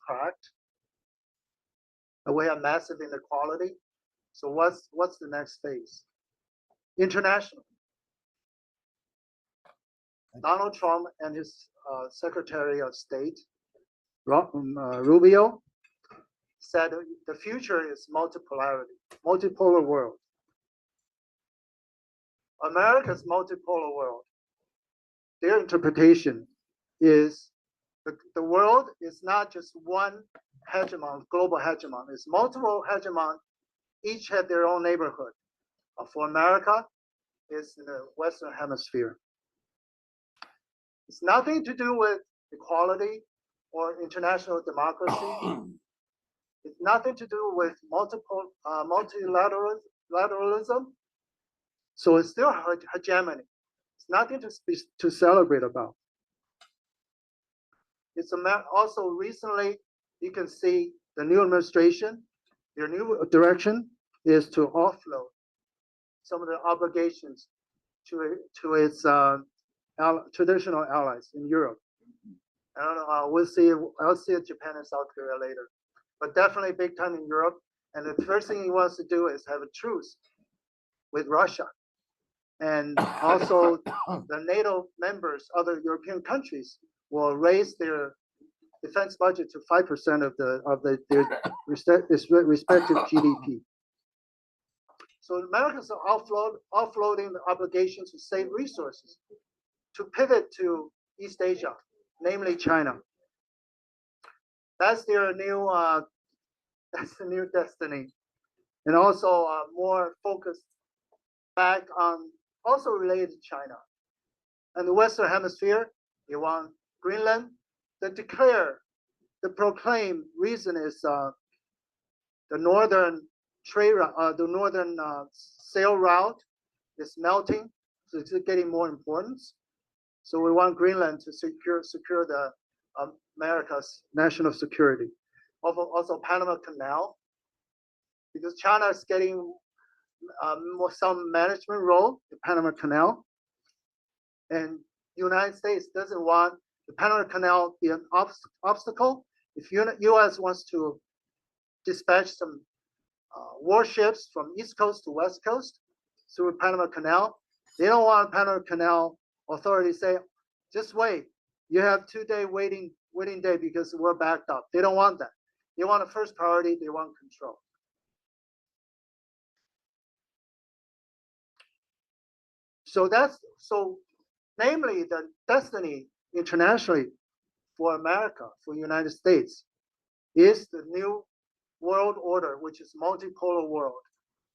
cracked. And we have massive inequality. So what's the next phase? International. Donald Trump and his Secretary of State, Rubio, said the future is multipolar world. America's multipolar world, their interpretation is the world is not just one hegemon, global hegemon. It's multiple hegemon, each have their own neighborhood. For America, it's in the Western Hemisphere. It's nothing to do with equality or international democracy. It's nothing to do with multilateralism. So it's still hegemony. It's nothing to celebrate about. It's also recently, you can see the new administration, their new direction is to offload some of the obligations to its traditional allies in Europe. I don't know, we'll see. I'll see Japan and South Korea later, but definitely big time in Europe. And the first thing he wants to do is have a truce with Russia, and also the NATO members, other European countries, will raise their defense budget to 5% of their respective GDP. So Americans are offloading the obligation to save resources, to pivot to East Asia, namely China. That's their new that's the new destiny, and also more focused back on also related to China. And the Western Hemisphere, they want Greenland. The proclaimed reason is the northern sail route is melting, so it's getting more importance. So we want Greenland to secure the America's national security. Also Panama Canal, because China is getting some management role in Panama Canal, and the United States doesn't want the Panama Canal be an obstacle. If U.S. wants to dispatch some warships from East Coast to West Coast through Panama Canal, they don't want Panama Canal authorities say, just wait, you have 2-day waiting day because we're backed up. They don't want that. They want a first priority, they want control. So namely the destiny internationally for America, for the United States, is the new world order, which is multipolar world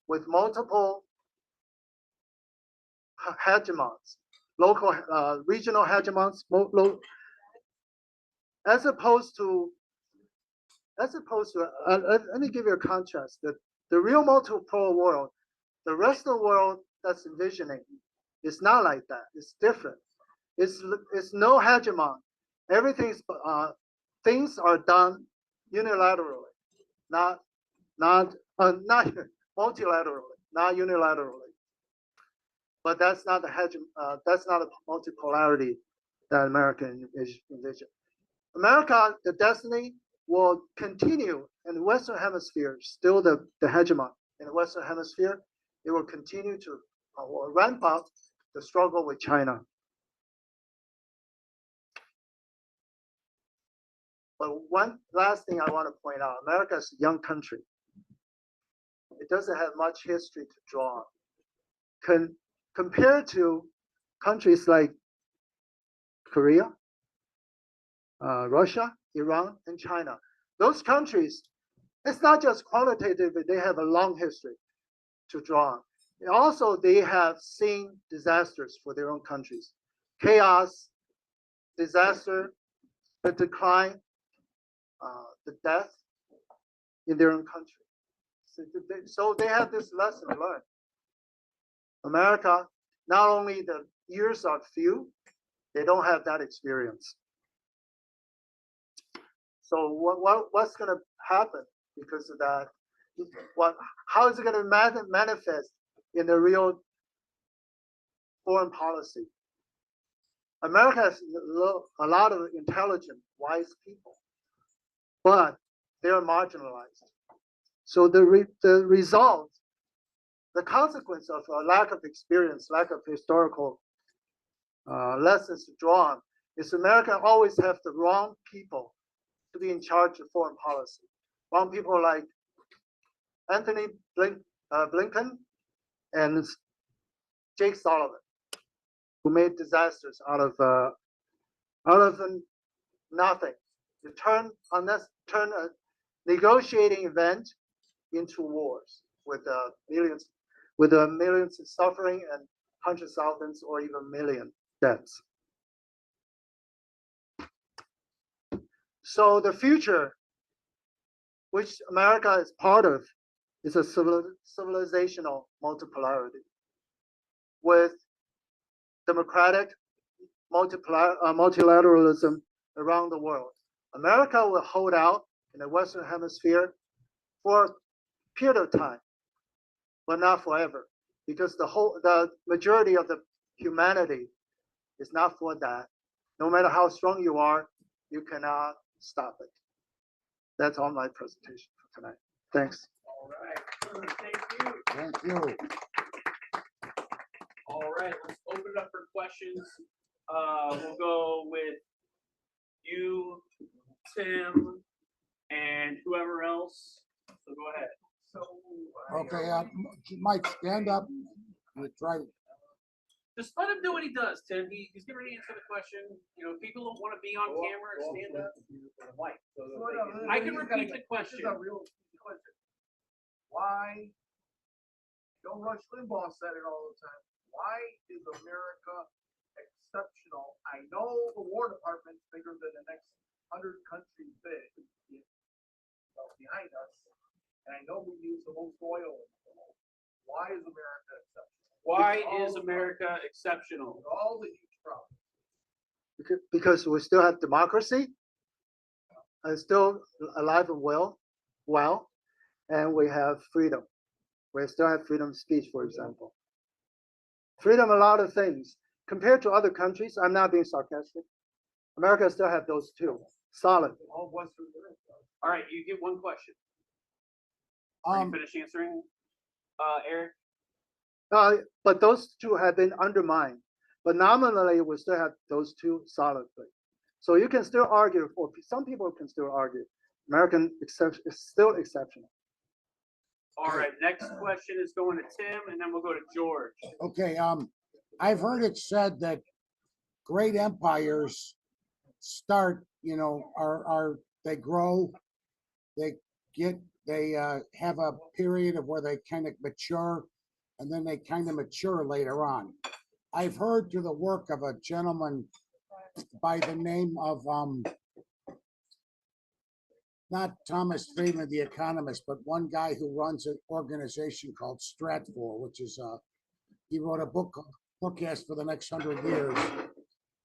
with multiple hegemons, local, regional hegemons, as opposed to, let me give you a contrast. The real multipolar world, the rest of the world that's envisioning, is not like that. It's different. It's no hegemon. Everything's things are done unilaterally, not multilaterally, not unilaterally. But that's not that's not a multipolarity that America envision. America, the destiny will continue in the Western Hemisphere, still the hegemon in the Western Hemisphere. It will continue to ramp up the struggle with China But one last thing I want to point out, America is a young country. It doesn't have much history to draw on. Compared to countries like Korea, Russia, Iran, and China. Those countries, it's not just quantitative, but they have a long history to draw on. And also, they have seen disasters for their own countries. Chaos, disaster, the decline, the death in their own country. So they have this lesson learned. America, not only the years are few, they don't have that experience. So what's going to happen because of that? How is it going to manifest in the real foreign policy? America has a lot of intelligent, wise people, but they are marginalized. So the result, the consequence of a lack of experience, lack of historical lessons to draw on, is America always have the wrong people to be in charge of foreign policy. Wrong people like Anthony Blinken and Jake Sullivan, who made disasters out of nothing. To turn a negotiating event into wars with millions of suffering and hundreds of thousands or even million deaths. So the future, which America is part of, is a civilizational multipolarity with democratic multilateralism around the world. America will hold out in the Western Hemisphere for a period of time, but not forever, because the majority of the humanity is not for that. No matter how strong you are, you cannot stop it. That's all my presentation for tonight. Thanks. All right. Thank you. Thank you. All right, let's open it up for questions. We'll go with you, Tim, and whoever else. So go ahead. Okay, Mike, stand up. We try. Just let him do what he does, Tim. He's getting ready to answer the question. You know, if people don't want to be on camera, stand up. I can repeat the question. Why? Don't Rush Limbaugh said it all the time. Why is America exceptional? I know the War Department's bigger than the next 100 countries behind us, and I know we use the most oil in the world. Why is America exceptional? Why is America exceptional? With all the huge problems. Because we still have democracy, and still alive and well, and we have freedom. We still have freedom of speech, for example. Freedom, a lot of things. Compared to other countries, I'm not being sarcastic. America still have those two, solid. All Western Europe. All right, you get one question. Are you finished answering, Eric? But those two have been undermined. But nominally, we still have those two solidly. So you can still argue, or some people can still argue, American is still exceptional. All right, next question is going to Tim, and then we'll go to George. Okay, I've heard it said that great empires start, they grow, they have a period of where they kind of mature, and then they kind of mature later on. I've heard through the work of a gentleman by the name of not Thomas Friedman, the economist, but one guy who runs an organization called Stratfor, which is he wrote a book called Forecast for the Next 100 Years,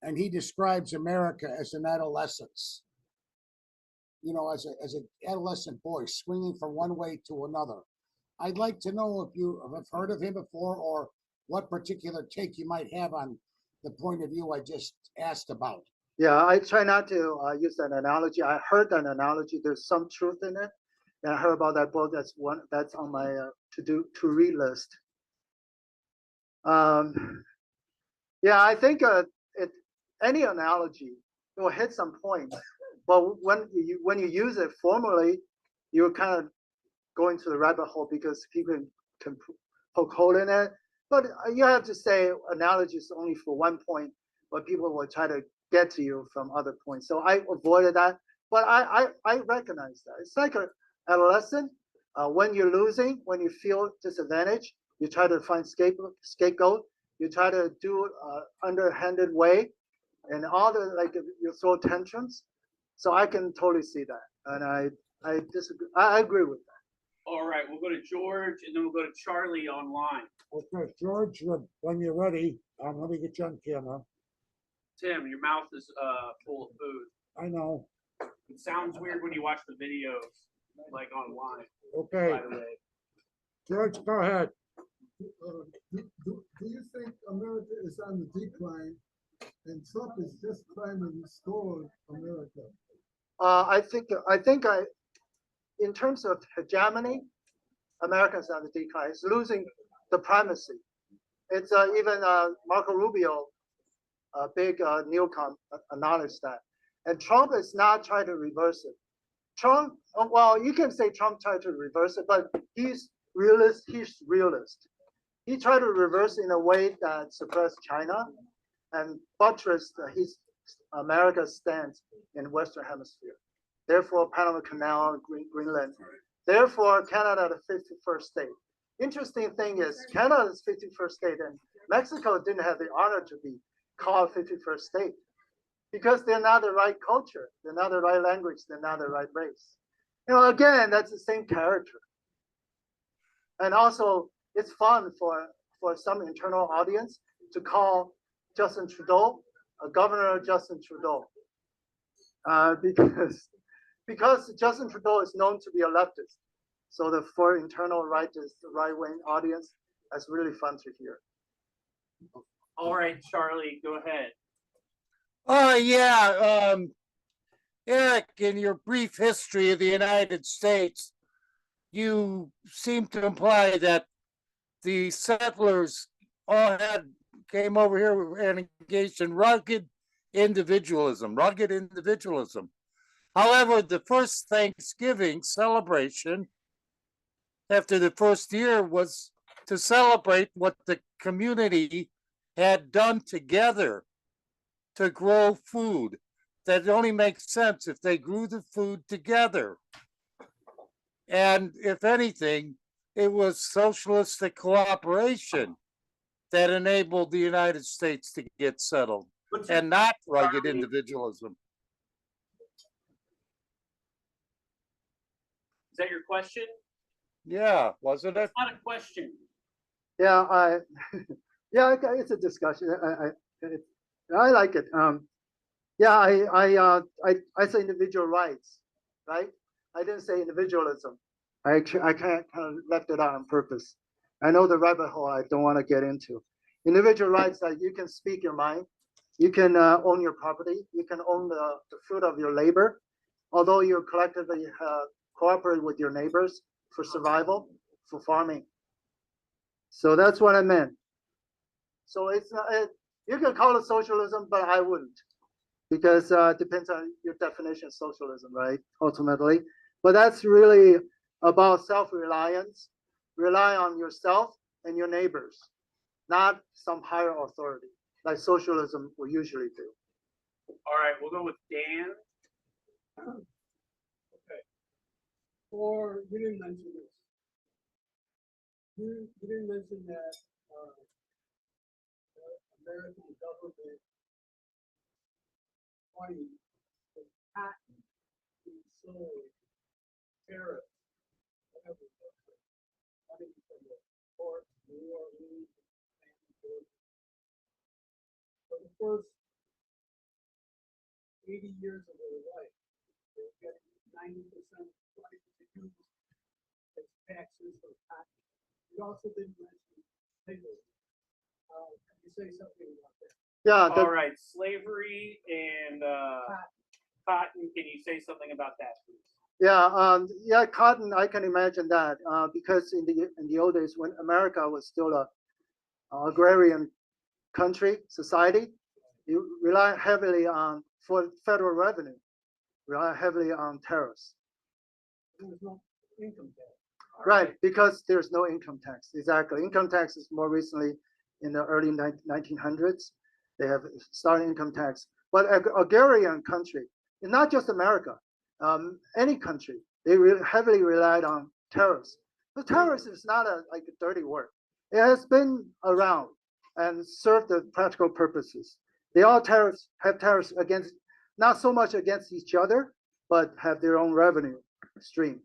and he describes America as an adolescence. As an adolescent boy swinging from one way to another. I'd like to know if you have heard of him before, or what particular take you might have on the point of view I just asked about. Yeah, I try not to use that analogy. I heard that analogy. There's some truth in it, and I heard about that book. That's on my to read list. Yeah, I think any analogy will hit some point But when you use it formally, you're kind of going to the rabbit hole because people can poke hole in it. But you have to say analogy is only for one point, but people will try to get to you from other points. So I avoided that. But I recognize that. It's like an adolescent. When you're losing, when you feel disadvantaged, you try to find scapegoat. You try to do underhanded way, and all the like you throw tantrums. So I can totally see that, and I disagree. I agree with that. All right, we'll go to George and then we'll go to Charlie online. Okay, George, when you're ready, let me get you on camera. Tim, your mouth is full of food. I know. It sounds weird when you watch the videos, like online, Okay, by the way. George, go ahead. Do you think America is on the decline and Trump is just trying to restore America? I think in terms of hegemony, Americans on the decline. It's losing the primacy. It's even Marco Rubio, a big neocon, acknowledged that. And Trump is not trying to reverse it. Trump, well, you can say Trump tried to reverse it, but he's realist. He tried to reverse it in a way that suppressed China and buttressed his America's stance in Western Hemisphere. Therefore, Panama Canal, Greenland. Therefore, Canada, the 51st state. Interesting thing is, Canada is 51st state, and Mexico didn't have the honor to be called 51st state because they're not the right culture, they're not the right language, they're not the right race. You know, again, that's the same character. And also, it's fun for some internal audience to call Justin Trudeau Governor Justin Trudeau, because Justin Trudeau is known to be a leftist. So for internal right-wing audience, that's really fun to hear. All right, Charlie, go ahead. Oh, yeah. Eric, in your brief history of the United States, you seem to imply that the settlers all came over here and engaged in rugged individualism. However, the first Thanksgiving celebration after the first year was to celebrate what the community had done together to grow food. That only makes sense if they grew the food together. And if anything, it was socialistic cooperation that enabled the United States to get settled, and not rugged individualism. Is that your question? Yeah, wasn't it? It's not a question. Yeah, yeah, it's a discussion. I like it. Yeah, I say individual rights, right? I didn't say individualism. I kind of left it out on purpose. I know the rabbit hole I don't want to get into. Individual rights that you can speak your mind, you can own your property, you can own the fruit of your labor, although you collectively cooperate with your neighbors for survival, for farming. So that's what I meant. So it's not, you can call it socialism, but I wouldn't, because it depends on your definition of socialism, right? Ultimately, but that's really about self-reliance. Rely on yourself and your neighbors, not some higher authority like socialism will usually do. All right, we'll go with Dan. Okay. Or you didn't mention this. You didn't mention that American government money the patent being sold, tariffs, whatever. Money from the port, New Orleans, for the first 80 years of their life, they're getting 90% of the price to use as taxes for patent. You also didn't mention slavery. Can you say something about that? Yeah. All right, slavery and cotton. Can you say something about that, please? Yeah, yeah, cotton. I can imagine that because in the old days when America was still a agrarian country society, you rely heavily on for federal revenue. rely heavily on tariffs. There was no income tax. Right, because there's no income tax. Exactly. Income tax is more recently in the early 1900s. They have started income tax. But agrarian country, and not just America, any country, they heavily relied on tariffs. The tariffs is not like a dirty word. It has been around and served the practical purposes. They all have tariffs against, not so much against each other, but have their own revenue stream.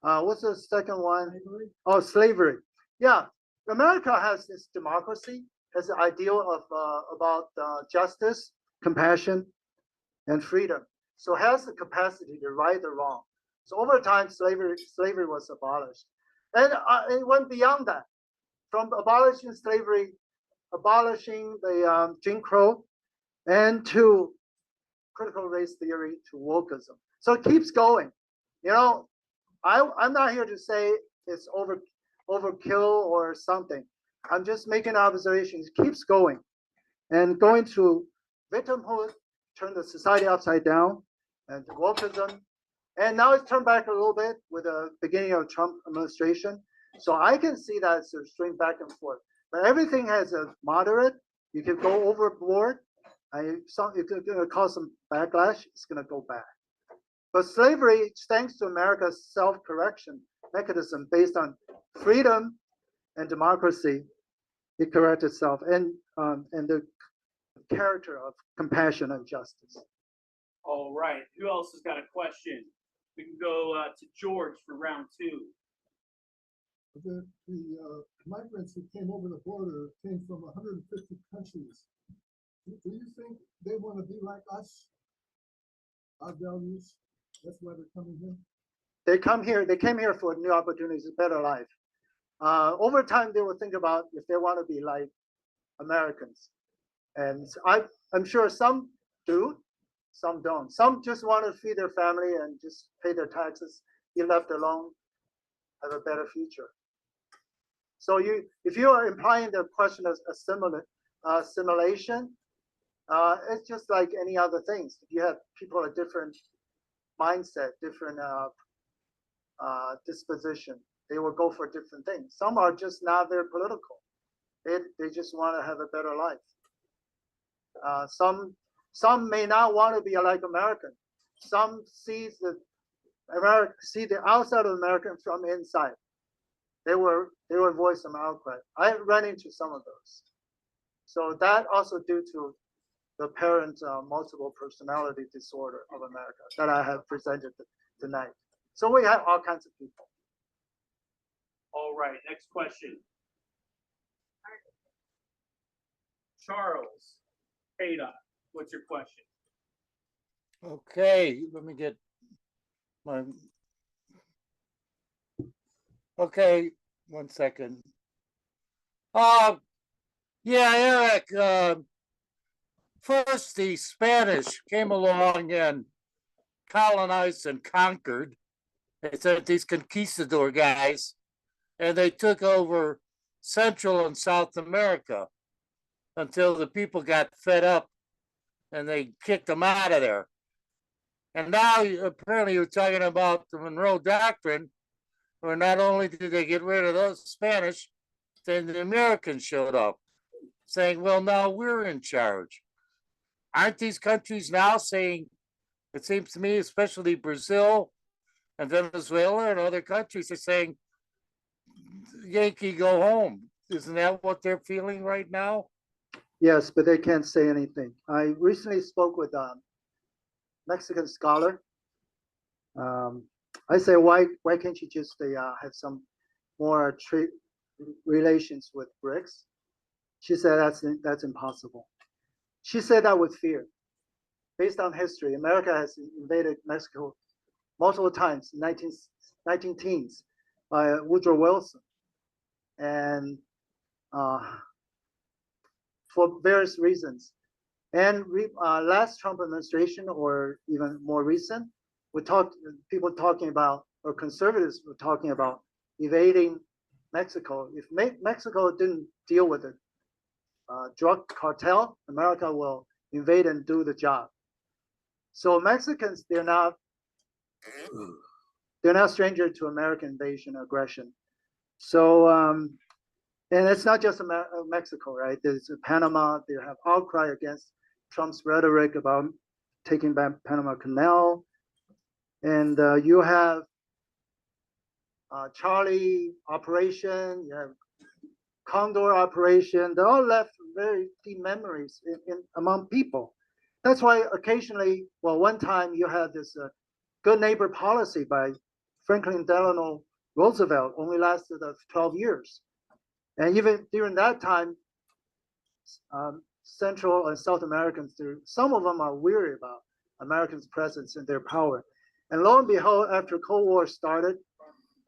What's the second one? Slavery. Oh, slavery. Yeah, America has this democracy, has the ideal of about justice, compassion, and freedom. So it has the capacity to right the wrong. So over time, slavery was abolished, and it went beyond that. From abolishing slavery, abolishing the Jim Crow, and to critical race theory, to wokeism. So it keeps going. You know, I'm not here to say it's overkill or something. I'm just making observations. It keeps going and going to victimhood, turn the society upside down, and wokeism. And now it's turned back a little bit with the beginning of Trump administration. So I can see that it's a stream back and forth. But everything has a moderate. You can go overboard. It's going to cause some backlash. It's going to go back. But slavery, thanks to America's self-correction mechanism based on freedom and democracy, it corrects itself, and the character of compassion and justice. All right. Who else has got a question? We can go to George for round two. The migrants who came over the border came from 150 countries. Do you think they want to be like us? Our values? That's why they're coming here? They came here for new opportunities, a better life. Over time, they will think about if they want to be like Americans. And I'm sure some do, some don't. Some just want to feed their family and just pay their taxes, be left alone, have a better future. So if you are implying the question of assimilation, it's just like any other things. If you have people of different mindset, different disposition, they will go for different things. Some are just not very political. They just want to have a better life. Some may not want to be like American. Some see the outside of American from inside. They will voice some outcry. I ran into some of those. So that also due to the apparent multiple personality disorder of America that I have presented tonight. So we have all kinds of people. All right. Next question. Charles Ada, what's your question? Okay, let me get my. Okay, 1 second. Yeah, Eric. First, the Spanish came along and colonized and conquered. They sent these conquistador guys, and they took over Central and South America until the people got fed up and they kicked them out of there. And now apparently you're talking about the Monroe Doctrine, where not only did they get rid of those Spanish, then the Americans showed up saying, well, now we're in charge. Aren't these countries now saying, it seems to me, especially Brazil and Venezuela and other countries are saying, Yankee, go home. Isn't that what they're feeling right now? Yes, but they can't say anything. I recently spoke with a Mexican scholar. I say, why can't you just have some more trade relations with BRICS? She said that's impossible. She said that with fear. Based on history, America has invaded Mexico multiple times, 19 teens, by Woodrow Wilson. And for various reasons. And last Trump administration, or even more recent, people talking about, or conservatives were talking about evading Mexico. If Mexico didn't deal with the drug cartel, America will invade and do the job. So Mexicans, they're not they're not stranger to American invasion aggression. So, and it's not just Mexico, right? There's Panama. They have outcry against Trump's rhetoric about taking back Panama Canal, and you have Charlie operation. You have Condor operation. They all left very deep memories among people. That's why occasionally, well, one time you had this good neighbor policy by Franklin Delano Roosevelt, only lasted 12 years. And even during that time, Central and South Americans, some of them are weary about Americans' presence and their power. And lo and behold, after Cold War started,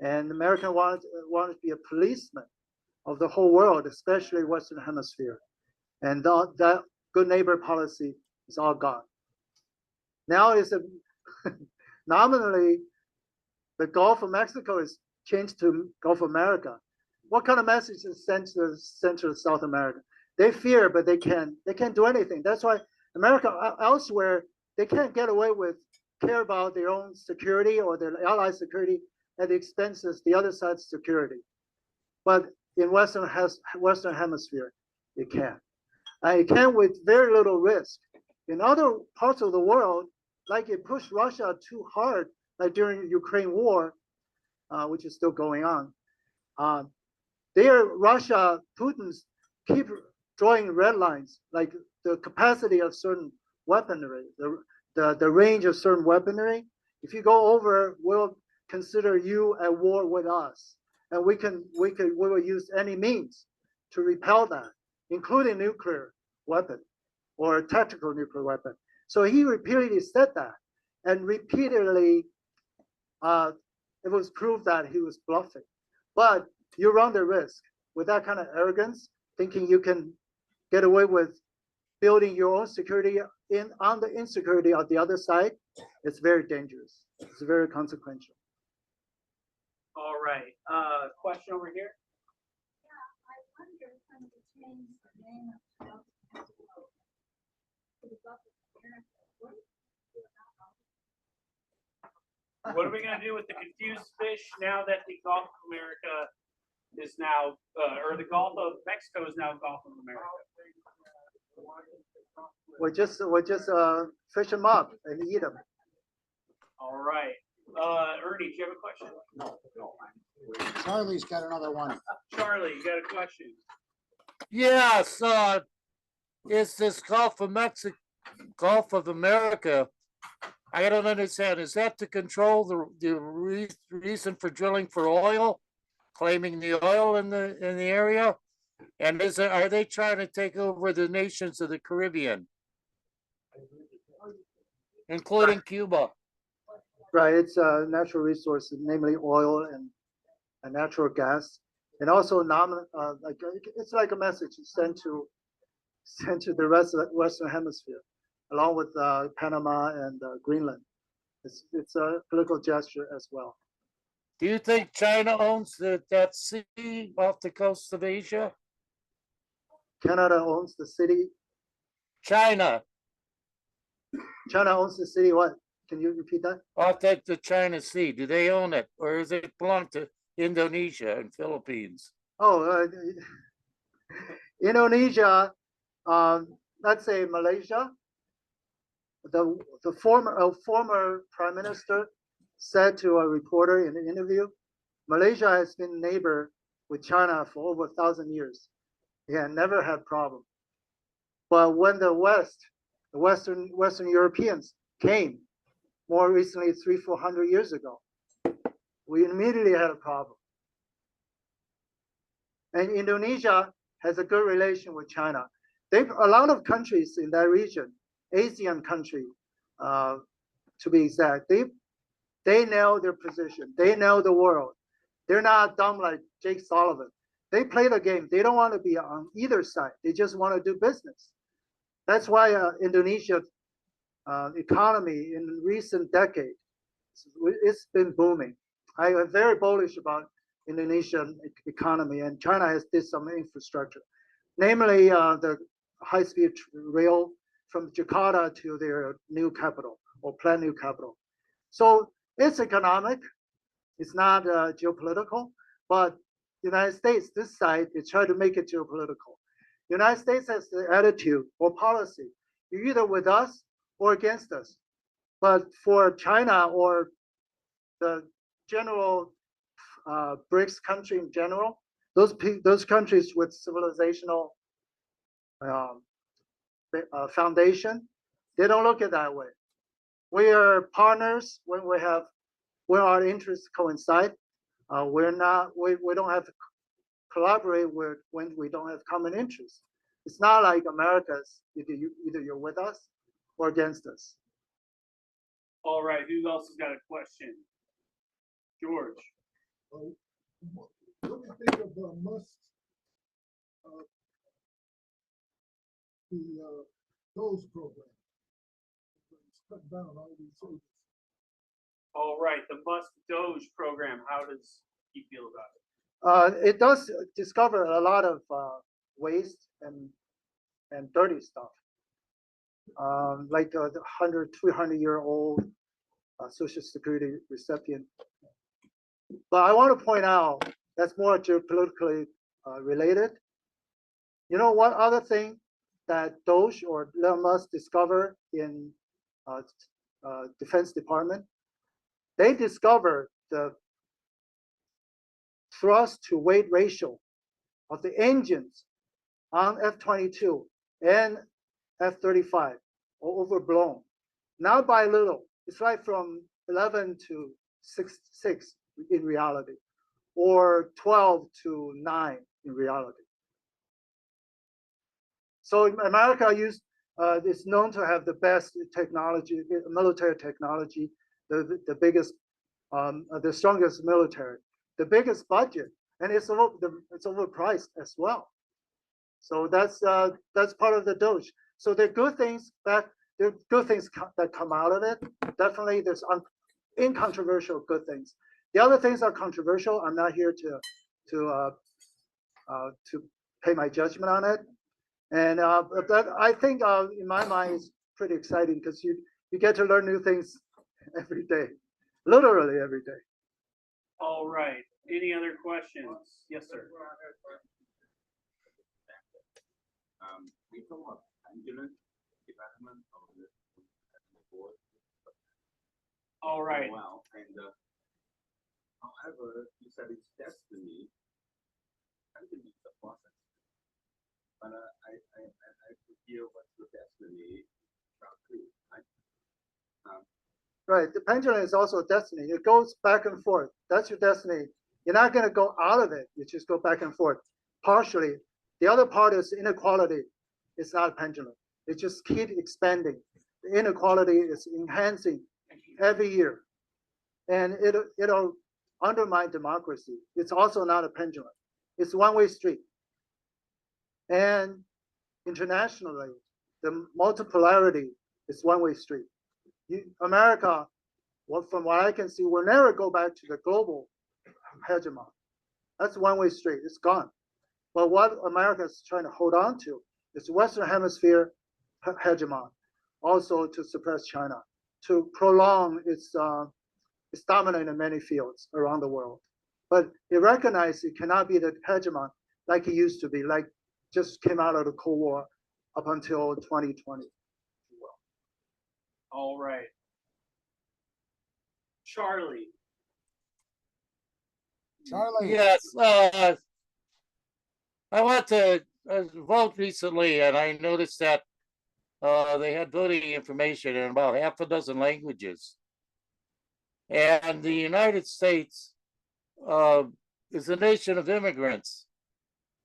and America wanted to be a policeman of the whole world, especially Western Hemisphere. And that good neighbor policy is all gone. Now it's nominally, the Gulf of Mexico is changed to Gulf of America. What kind of message is sent to Central South America? They fear, but they can't do anything. That's why America elsewhere, they can't get away with care about their own security or their allies' security at the expense of the other side's security. But in Western Hemisphere, it can. And it can with very little risk. In other parts of the world, like it pushed Russia too hard, like during the Ukraine war, which is still going on. Russia, Putin's keep drawing red lines, like the capacity of certain weaponry, the range of certain weaponry. If you go over, we'll consider you at war with us, and we will use any means to repel that, including nuclear weapon or a tactical nuclear weapon. So he repeatedly said that, and repeatedly it was proved that he was bluffing. But you run the risk with that kind of arrogance, thinking you can get away with building your own security on the insecurity of the other side. It's very dangerous. It's very consequential. All right. Question over here. Yeah, I wonder if I'm going to change the name of Mexico to the Gulf of America. What are we going to do with the confused fish now that the Gulf of America is now, or the Gulf of Mexico is now Gulf of America? We're just fish them up and eat them. All right. Ernie, do you have a question? No. Charlie's got another one. Charlie, you got a question? Yes, it's this Gulf of Mexico, Gulf of America. I don't understand. Is that to control the reason for drilling for oil, claiming the oil in the area? And are they trying to take over the nations of the Caribbean, including Cuba? Right, it's natural resources, namely oil and natural gas, and also it's like a message sent to the rest of the Western Hemisphere, along with Panama and Greenland. It's a political gesture as well. Do you think China owns that sea off the coast of Asia? Canada owns the city. China. China owns the city. What? Can you repeat that? Off the China Sea. Do they own it, or does it belong to Indonesia and Philippines? Oh, Indonesia. Let's say Malaysia. The former prime minister said to a reporter in an interview, Malaysia has been neighbor with China for over 1,000 years. Yeah, never had problem. But when the Western Europeans came, more recently 300-400 years ago, we immediately had a problem. And Indonesia has a good relation with China. A lot of countries in that region, Asian country, to be exact, they know their position. They know the world. They're not dumb like Jake Sullivan. They play the game. They don't want to be on either side. They just want to do business. That's why Indonesia's economy in recent decades, it's been booming. I am very bullish about Indonesian economy, and China has did some infrastructure, namely the high-speed rail from Jakarta to their new capital or planned new capital. So It's economic. It's not geopolitical, but United States, this side, they try to make it geopolitical. United States has the attitude or policy, you're either with us or against us. But for China or the general BRICS country in general, those countries with civilizational foundation, they don't look at it that way. We are partners when our interests coincide. We don't have to collaborate when we don't have common interests. It's not like America's either you're with us or against us. All right, who else has got a question? George. What do you think of Musk's the DOGE program? It's cut down all these soldiers. All right, the Musk Doge program. How does he feel about it? It does discover a lot of waste and dirty stuff, like the 200-year-old Social Security recipient. But I want to point out that's more geopolitically related. You know what other thing that Doge or Elon Musk discovered in Defense Department? They discovered the thrust to weight ratio of the engines on F-22 and F-35 are overblown. Not by little. It's right from 11 to 6 in reality, or 12 to 9 in reality. So America is known to have the best technology, military technology, the biggest, the strongest military, the biggest budget, and it's overpriced as well. So that's part of the Doge. So there are good things that come out of it. Definitely, there's incontroversial good things. The other things are controversial. I'm not here to pay my judgment on it. And but I think in my mind it's pretty exciting because you get to learn new things every day, literally every day. All right. Any other questions? Yes, sir. We talk about pendulum development of the board. All right. Well, and however, you said it's destiny. Pendulum is a process, but I could hear what's the destiny. Right. The pendulum is also a destiny. It goes back and forth. That's your destiny. You're not going to go out of it. You just go back and forth. Partially. The other part is inequality. It's not a pendulum. It just keeps expanding. The inequality is enhancing every year. And it'll undermine democracy. It's also not a pendulum. It's a one-way street. And internationally, the multipolarity is one-way street. America, from what I can see, will never go back to the global hegemon. That's one-way street. It's gone. But what America is trying to hold on to is Western Hemisphere hegemon, also to suppress China, to prolong its dominance in many fields around the world. But it recognizes it cannot be the hegemon like it used to be, like just came out of the Cold War up until 2020. All right. Charlie. Charlie. Yes, I went to vote recently, and I noticed that they had voting information in about half a dozen languages. And the United States is a nation of immigrants.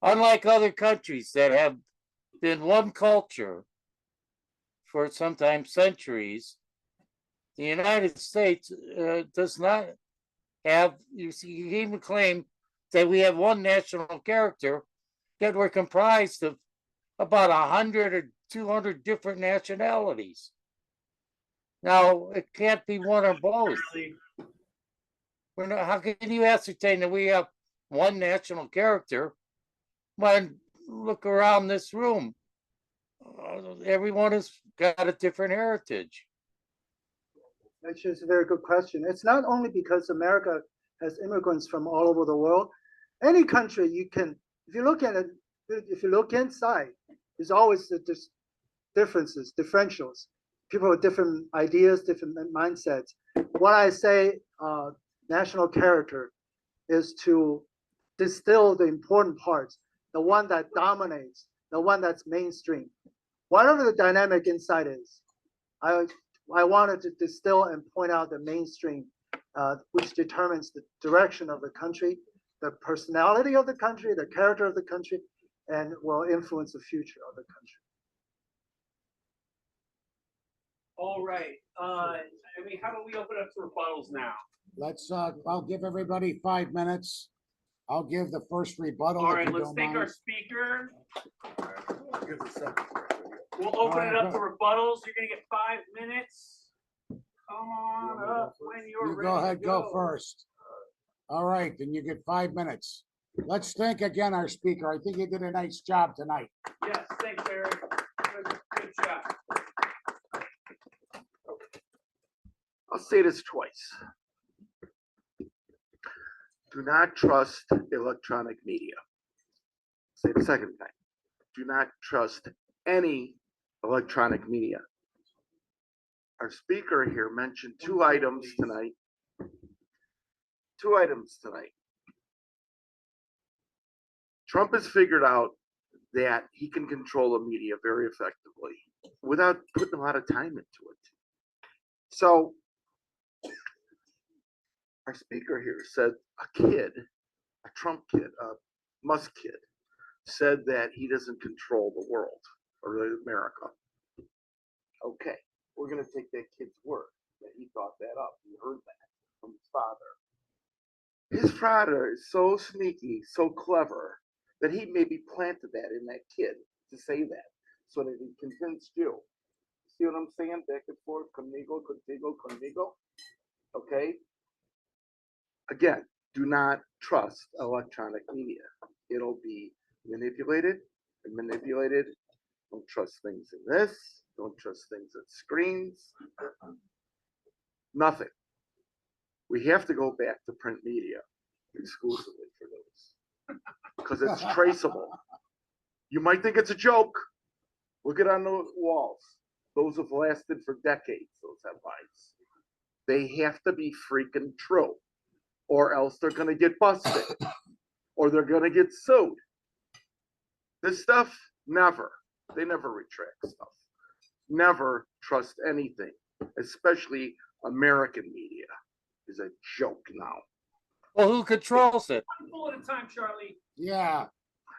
Unlike other countries that have been one culture for sometimes centuries, the United States does not have, you even claim that we have one national character, yet we're comprised of about 100 or 200 different nationalities. Now, it can't be one or both. How can you ascertain that we have one national character when look around this room? Everyone has got a different heritage. Actually, it's a very good question. It's not only because America has immigrants from all over the world. Any country you can, if you look at it, if you look inside, there's always the differences, differentials. People with different ideas, different mindsets. What I say, national character, is to distill the important parts, the one that dominates, the one that's mainstream. Whatever the dynamic inside is, I wanted to distill and point out the mainstream, which determines the direction of the country, the personality of the country, the character of the country, and will influence the future of the country. All right, I mean, how about we open up to rebuttals now? Let's, I'll give everybody 5 minutes. I'll give the first rebuttal. All if right, you let's don't thank our mind. speaker. Give the second. We'll open All it right, up to rebuttals. You're gonna get 5 minutes. Come on up when you're You ready go to ahead, go first. All right, then you get 5 minutes. Let's thank again our speaker. I think he did a nice job tonight. Yes, thanks, Eric. Good job. I'll say this twice. Do not trust electronic media. Say the second thing. Do not trust any electronic media. Our speaker here mentioned 2 items tonight. 2 items tonight. Trump has figured out that he can control the media very effectively without putting a lot of time into it. So our speaker here said a kid, a Trump kid, a Musk kid, said that he doesn't control the world or America. Okay, we're going to take that kid's word that he thought that up. He heard that from his father. His father is so sneaky, so clever, that he maybe planted that in that kid to say that so that he convinced you. See what I'm saying? Back and forth, conmigo, contigo, conmigo. Okay? Again, do not trust electronic media. It'll be manipulated and manipulated. Don't trust things in this. Don't trust things at screens. Nothing. We have to go back to print media exclusively for those because it's traceable. You might think it's a joke. Look it on the walls. Those have lasted for decades, those headlines. They have to be freaking true, or else they're going to get busted, or they're going to get sued. This stuff, never. They never retract stuff. Never trust anything, especially American media. Is a joke now. Well, who controls it? One full at a time, Charlie. Yeah.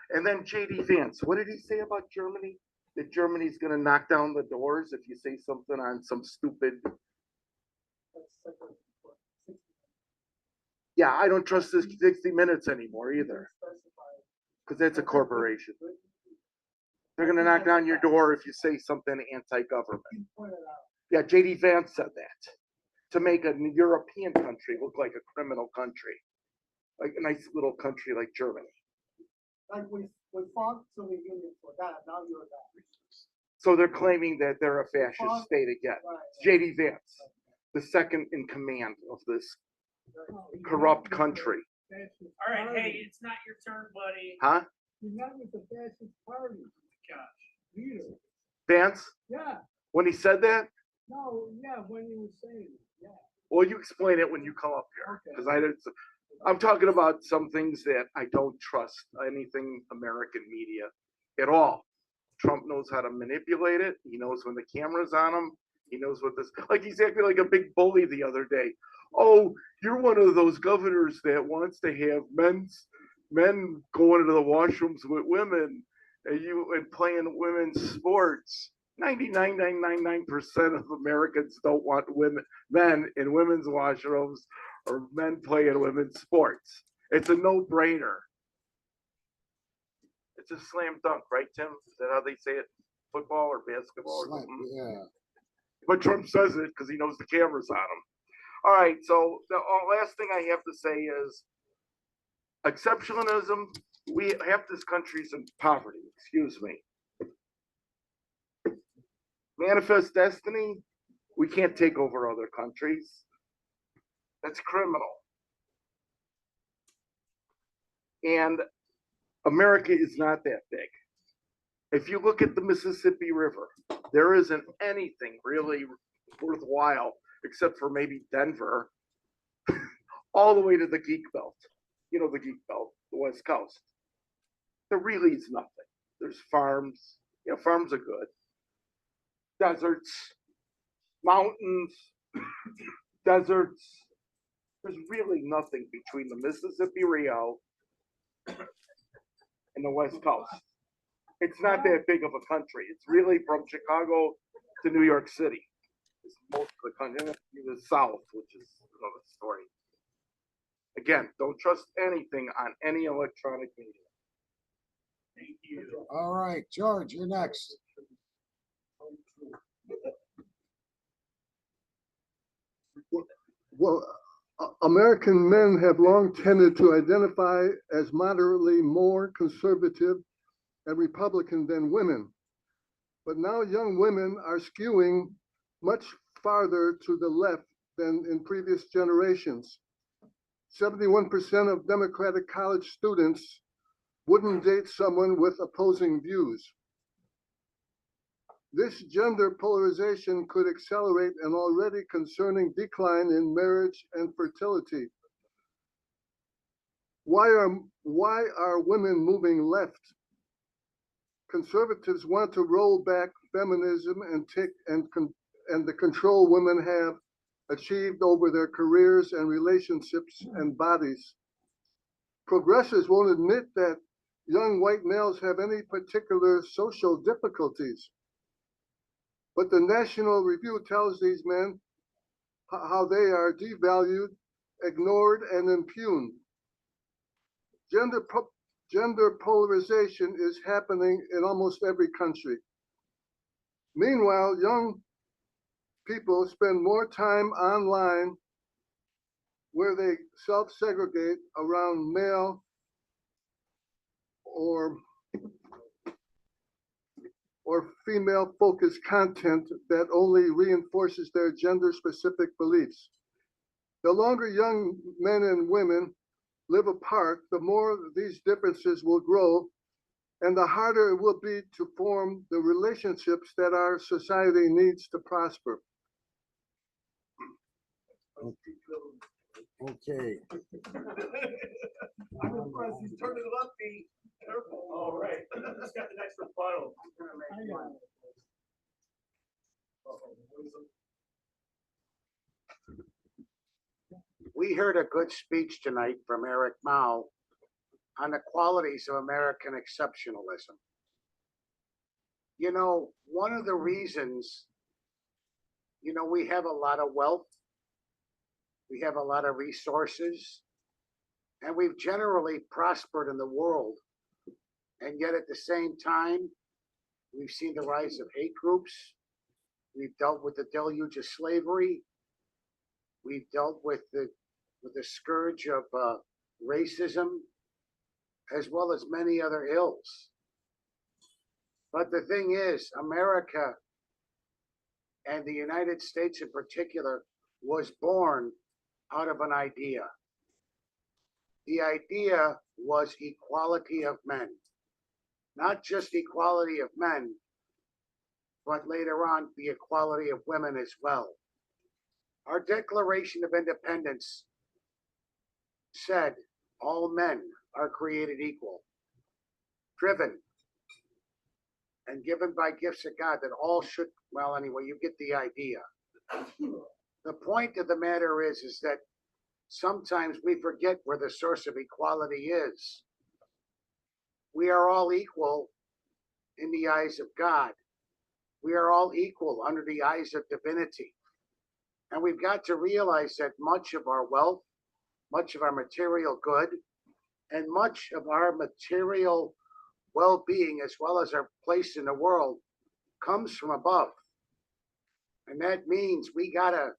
And then J.D. Vance, what did he say about Germany? That Germany's going to knock down the doors if you say something on some stupid. Yeah, I don't trust this 60 Minutes anymore either. Because that's a corporation. They're going to knock down your door if you say something anti-government. Yeah, J.D. Vance said that. To make a European country look like a criminal country. Like a nice little country like Germany. Like we fought till the union for that, now you're that. So they're claiming that they're a fascist state again. J.D. Vance, the second in command of this corrupt country. All right, hey, it's not your turn, buddy. Huh? You met with the fascist party. Gosh. Leader. Vance? Yeah, When he said that? no, yeah, when you were saying it, yeah. Well, you explain it when you come up here. Because I'm talking about some things that I don't trust anything American media at all. Trump knows how to manipulate it. He knows when the camera's on him. He knows what this, like he's acting like a big bully the other day. Oh, you're one of those governors that wants to have men going into the washrooms with women and playing women's sports. 99.999% of Americans don't want men in women's washrooms or men playing women's sports. It's a no-brainer. It's a slam dunk, right, Tim? Is that how they say it? Football or basketball or something? Yeah. But Trump says it because he knows the camera's on him. All right, so the last thing I have to say is exceptionalism. Half this country's in poverty, excuse me. Manifest destiny, We can't take over other countries. That's criminal. And America is not that big. If you look at the Mississippi River, there isn't anything really worthwhile except for maybe Denver, all the way to the Geek Belt. You know, the Geek Belt, the West Coast. There really is nothing. There's farms. You know, farms are good. Deserts, mountains, deserts. There's really nothing between the Mississippi Rio and the West Coast. It's not that big of a country. It's really from Chicago to New York City. It's most of the country. The South, which is another story. Again, don't trust anything on any electronic media. Thank you. All right, George, you're next. Well, American men have long tended to identify as moderately more conservative and Republican than women. But now young women are skewing much farther to the left than in previous generations. 71% of Democratic college students wouldn't date someone with opposing views. This gender polarization could accelerate an already concerning decline in marriage and fertility. Why are women moving left? Conservatives want to roll back feminism and the control women have achieved over their careers and relationships and bodies. Progressives won't admit that young white males have any particular social difficulties. But the National Review tells these men how they are devalued, ignored, and impugned. Gender polarization is happening in almost every country. Meanwhile, young people spend more time online where they self-segregate around male or female-focused content that only reinforces their gender-specific beliefs. The longer young men and women live apart, the more these differences will grow, and the harder it will be to form the relationships that our society needs to prosper. Okay. I'm impressed. He's turning it up, Pete. Careful. All right. Just got the next rebuttal. We heard a good speech tonight from Eric Mao on the qualities of American exceptionalism. You know, one of the reasons, you know, we have a lot of wealth, we have a lot of resources, and we've generally prospered in the world. And yet at the same time, we've seen the rise of hate groups. We've dealt with the deluge of slavery. We've dealt with the scourge of racism, as well as many other ills. But the thing is, America, and the United States in particular, was born out of an idea. The idea was equality of men. Not just equality of men, but later on, the equality of women as well. Our Declaration of Independence said all men are created equal, driven, and given by gifts of God that all should, well, anyway, you get the idea. The point of the matter is that sometimes we forget where the source of equality is. We are all equal in the eyes of God. We are all equal under the eyes of divinity. And we've got to realize that much of our wealth, much of our material good, and much of our material well-being, as well as our place in the world, comes from above. And that means we gotta,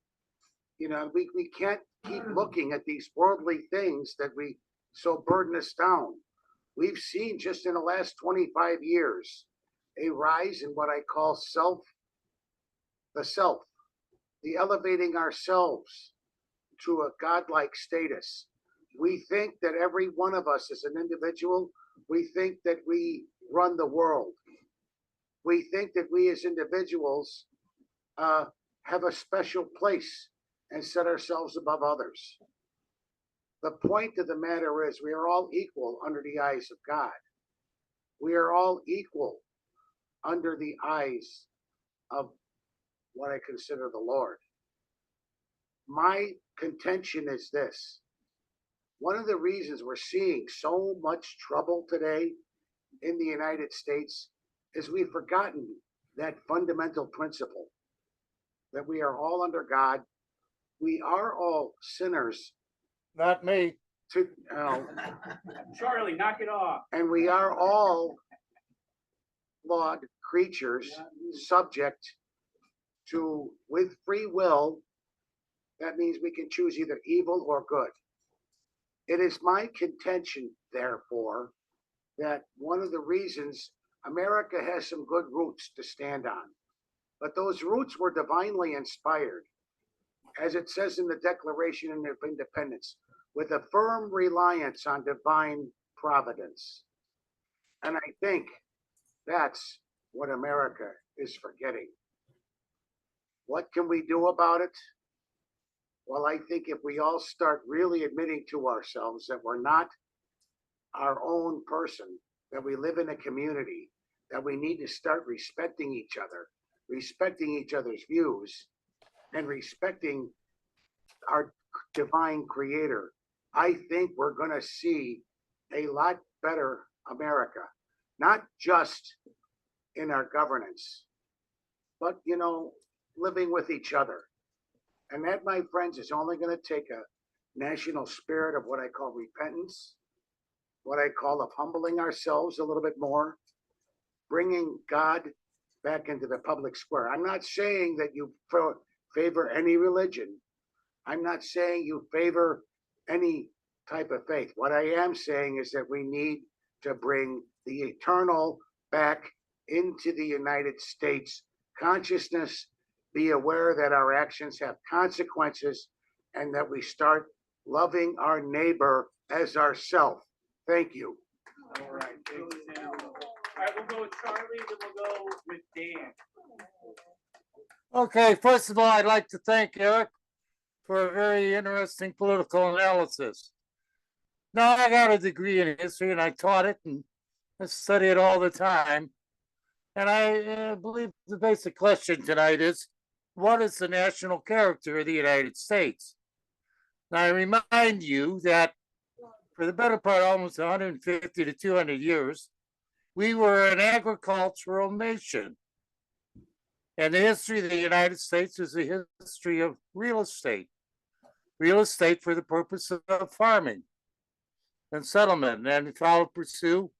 you know, we can't keep looking at these worldly things that we so burden us down. We've seen just in the last 25 years a rise in what I call the self. the elevating ourselves to a godlike status. We think that every one of us is an individual. We think that we run the world. We think that we as individuals have a special place and set ourselves above others. The point of the matter is we are all equal under the eyes of God. We are all equal under the eyes of what I consider the Lord. My contention is this. One of the reasons we're seeing so much trouble today in the United States is we've forgotten that fundamental principle that we are all under God. We are all sinners. Not me. Charlie, knock it off. And we are all flawed creatures subject to, with free will, that means we can choose either evil or good. It is my contention, therefore, that one of the reasons America has some good roots to stand on, but those roots were divinely inspired, as it says in the Declaration of Independence, with a firm reliance on divine providence. And I think that's what America is forgetting. What can we do about it? Well, I think if we all start really admitting to ourselves that we're not our own person, that we live in a community, that we need to start respecting each other, respecting each other's views, and respecting our divine creator, I think we're going to see a lot better America, not just in our governance, but, you know, living with each other. And that, my friends, is only going to take a national spirit of what I call repentance, what I call of humbling ourselves a little bit more, bringing God back into the public square. I'm not saying that you favor any religion. I'm not saying you favor any type of faith. What I am saying is that we need to bring the eternal back into the United States consciousness, be aware that our actions have consequences, and that we start loving our neighbor as ourself. Thank you. All right, thanks, Sam. All right, we'll go with Charlie, then we'll go with Dan. Okay, first of all, I'd like to thank Eric for a very interesting political analysis. Now, I got a degree in history and I taught it and I study it all the time. And I believe the basic question tonight is, what is the national character of the United States? Now, I remind you that for the better part, almost 150 to 200 years, we were an agricultural nation. And the history of the United States is a history of real estate for the purpose of farming and settlement. And follow pursue.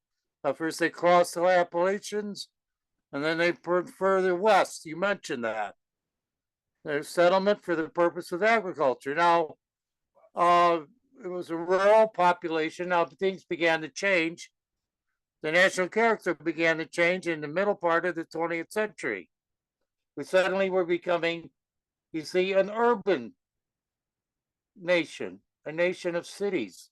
First, they crossed the Appalachians, and then they poured further west. You mentioned that. There's settlement for the purpose of agriculture. Now, it was a rural population. Now, things began to change. The national character began to change in the middle part of the 20th century. We suddenly were becoming, you see, an urban nation, a nation of cities,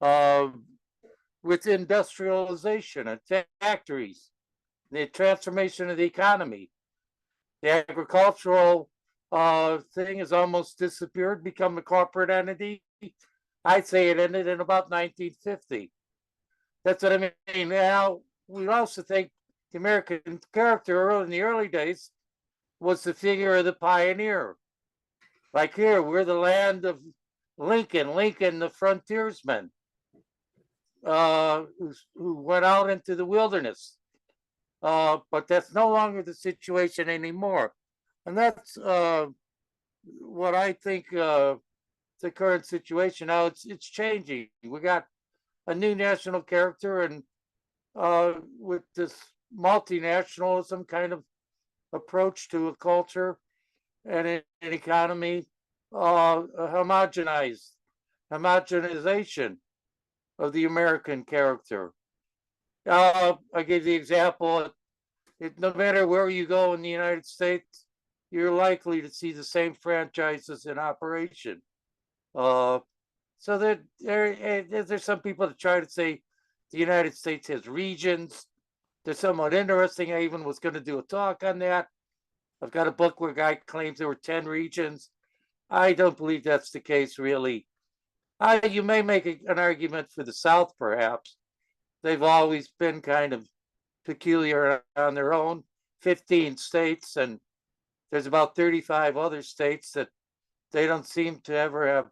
with industrialization and factories, the transformation of the economy. The agricultural thing has almost disappeared, become a corporate entity. I'd say it ended in about 1950. That's what I mean. Now, we also think the American character in the early days was the figure of the pioneer. Like here, we're the land of Lincoln the frontiersman, who went out into the wilderness. But that's no longer the situation anymore. And that's what I think the current situation now. It's changing. We got a new national character, and with this multinationalism kind of approach to a culture and an economy, a homogenization of the American character. I gave the example, no matter where you go in the United States, you're likely to see the same franchises in operation. So there's some people that try to say the United States has regions. They're somewhat interesting. I even was going to do a talk on that. I've got a book where a guy claims there were 10 regions. I don't believe that's the case, really. You may make an argument for the South, perhaps. They've always been kind of peculiar on their own. 15 states, and there's about 35 other states that they don't seem to ever have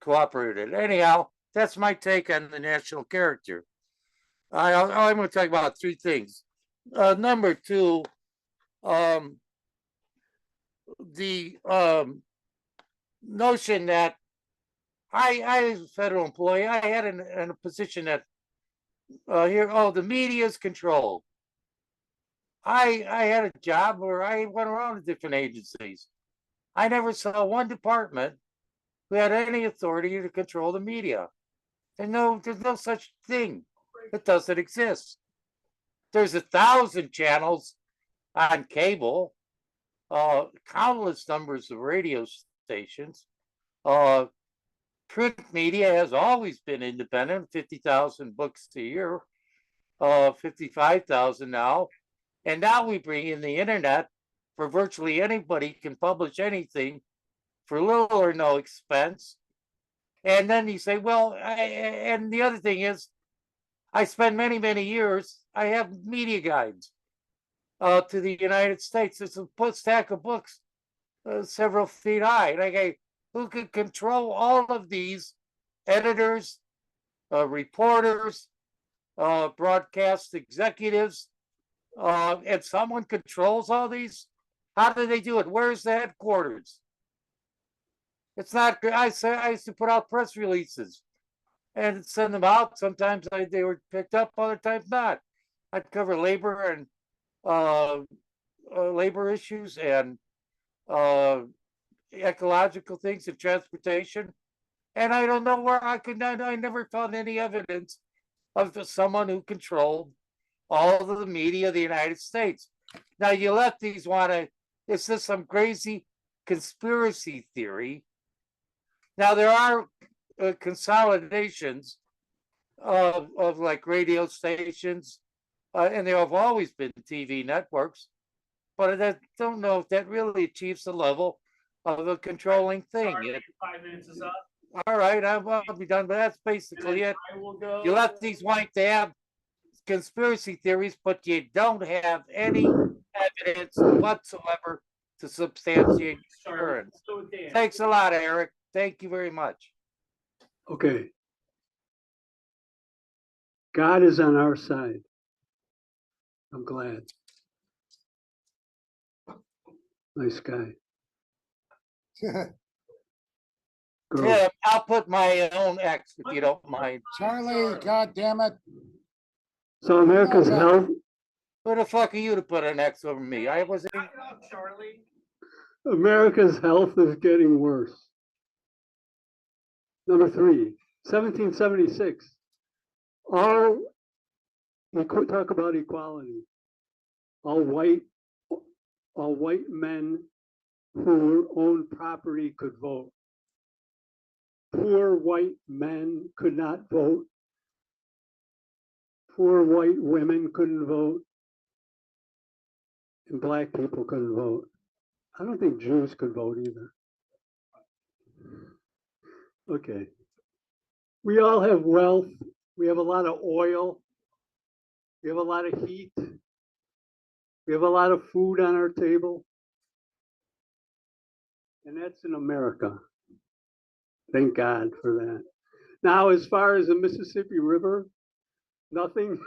cooperated. Anyhow, that's my take on the national character. I'm going to talk about three things. Number two, the notion that I as a federal employee, I had in a position that the media is controlled. I had a job where I went around to different agencies. I never saw one department who had any authority to control the media. And there's no such thing. It doesn't exist. There's 1,000 channels on cable, countless numbers of radio stations. Print media has always been independent, 50,000 books a year, 55,000 now. And now we bring in the internet where virtually anybody can publish anything for little or no expense. And then you say, well, and the other thing is, I spent many, many years, I have media guides to the United States. It's a stack of books several feet high. And I go, who could control all of these editors, reporters, broadcast executives, and someone controls all these? How do they do it? Where's the headquarters? It's not good. I used to put out press releases and send them out. Sometimes they were picked up, other times not. I'd cover labor and labor issues and ecological things and transportation. And I don't know where I never found any evidence of someone who controlled all of the media of the United States. Now, you lefties want to, is this some crazy conspiracy theory? Now, there are consolidations of like radio stations, and there have always been TV networks, but I don't know if that really achieves the level of a controlling thing. 5 minutes is up. All right, I'll be done, but that's basically it. You lefties want to have conspiracy theories, but you don't have any evidence whatsoever to substantiate occurrence. Thanks a lot, Eric. Thank you very much. Okay. God is on our side. I'm glad. Nice guy. Girl. Yeah, I'll put my own X if you don't mind. Charlie, God damn it. So America's health. Who the fuck are you to put an X over me? I wasn't. Charlie. America's health is getting worse. Number 3, 1776. We could talk about equality. All white men who owned property could vote. Poor white men could not vote. Poor white women couldn't vote. And black people couldn't vote. I don't think Jews could vote either. Okay. We all have wealth. We have a lot of oil. We have a lot of heat. We have a lot of food on our table. And that's in America. Thank God for that. Now, as far as the Mississippi River, nothing.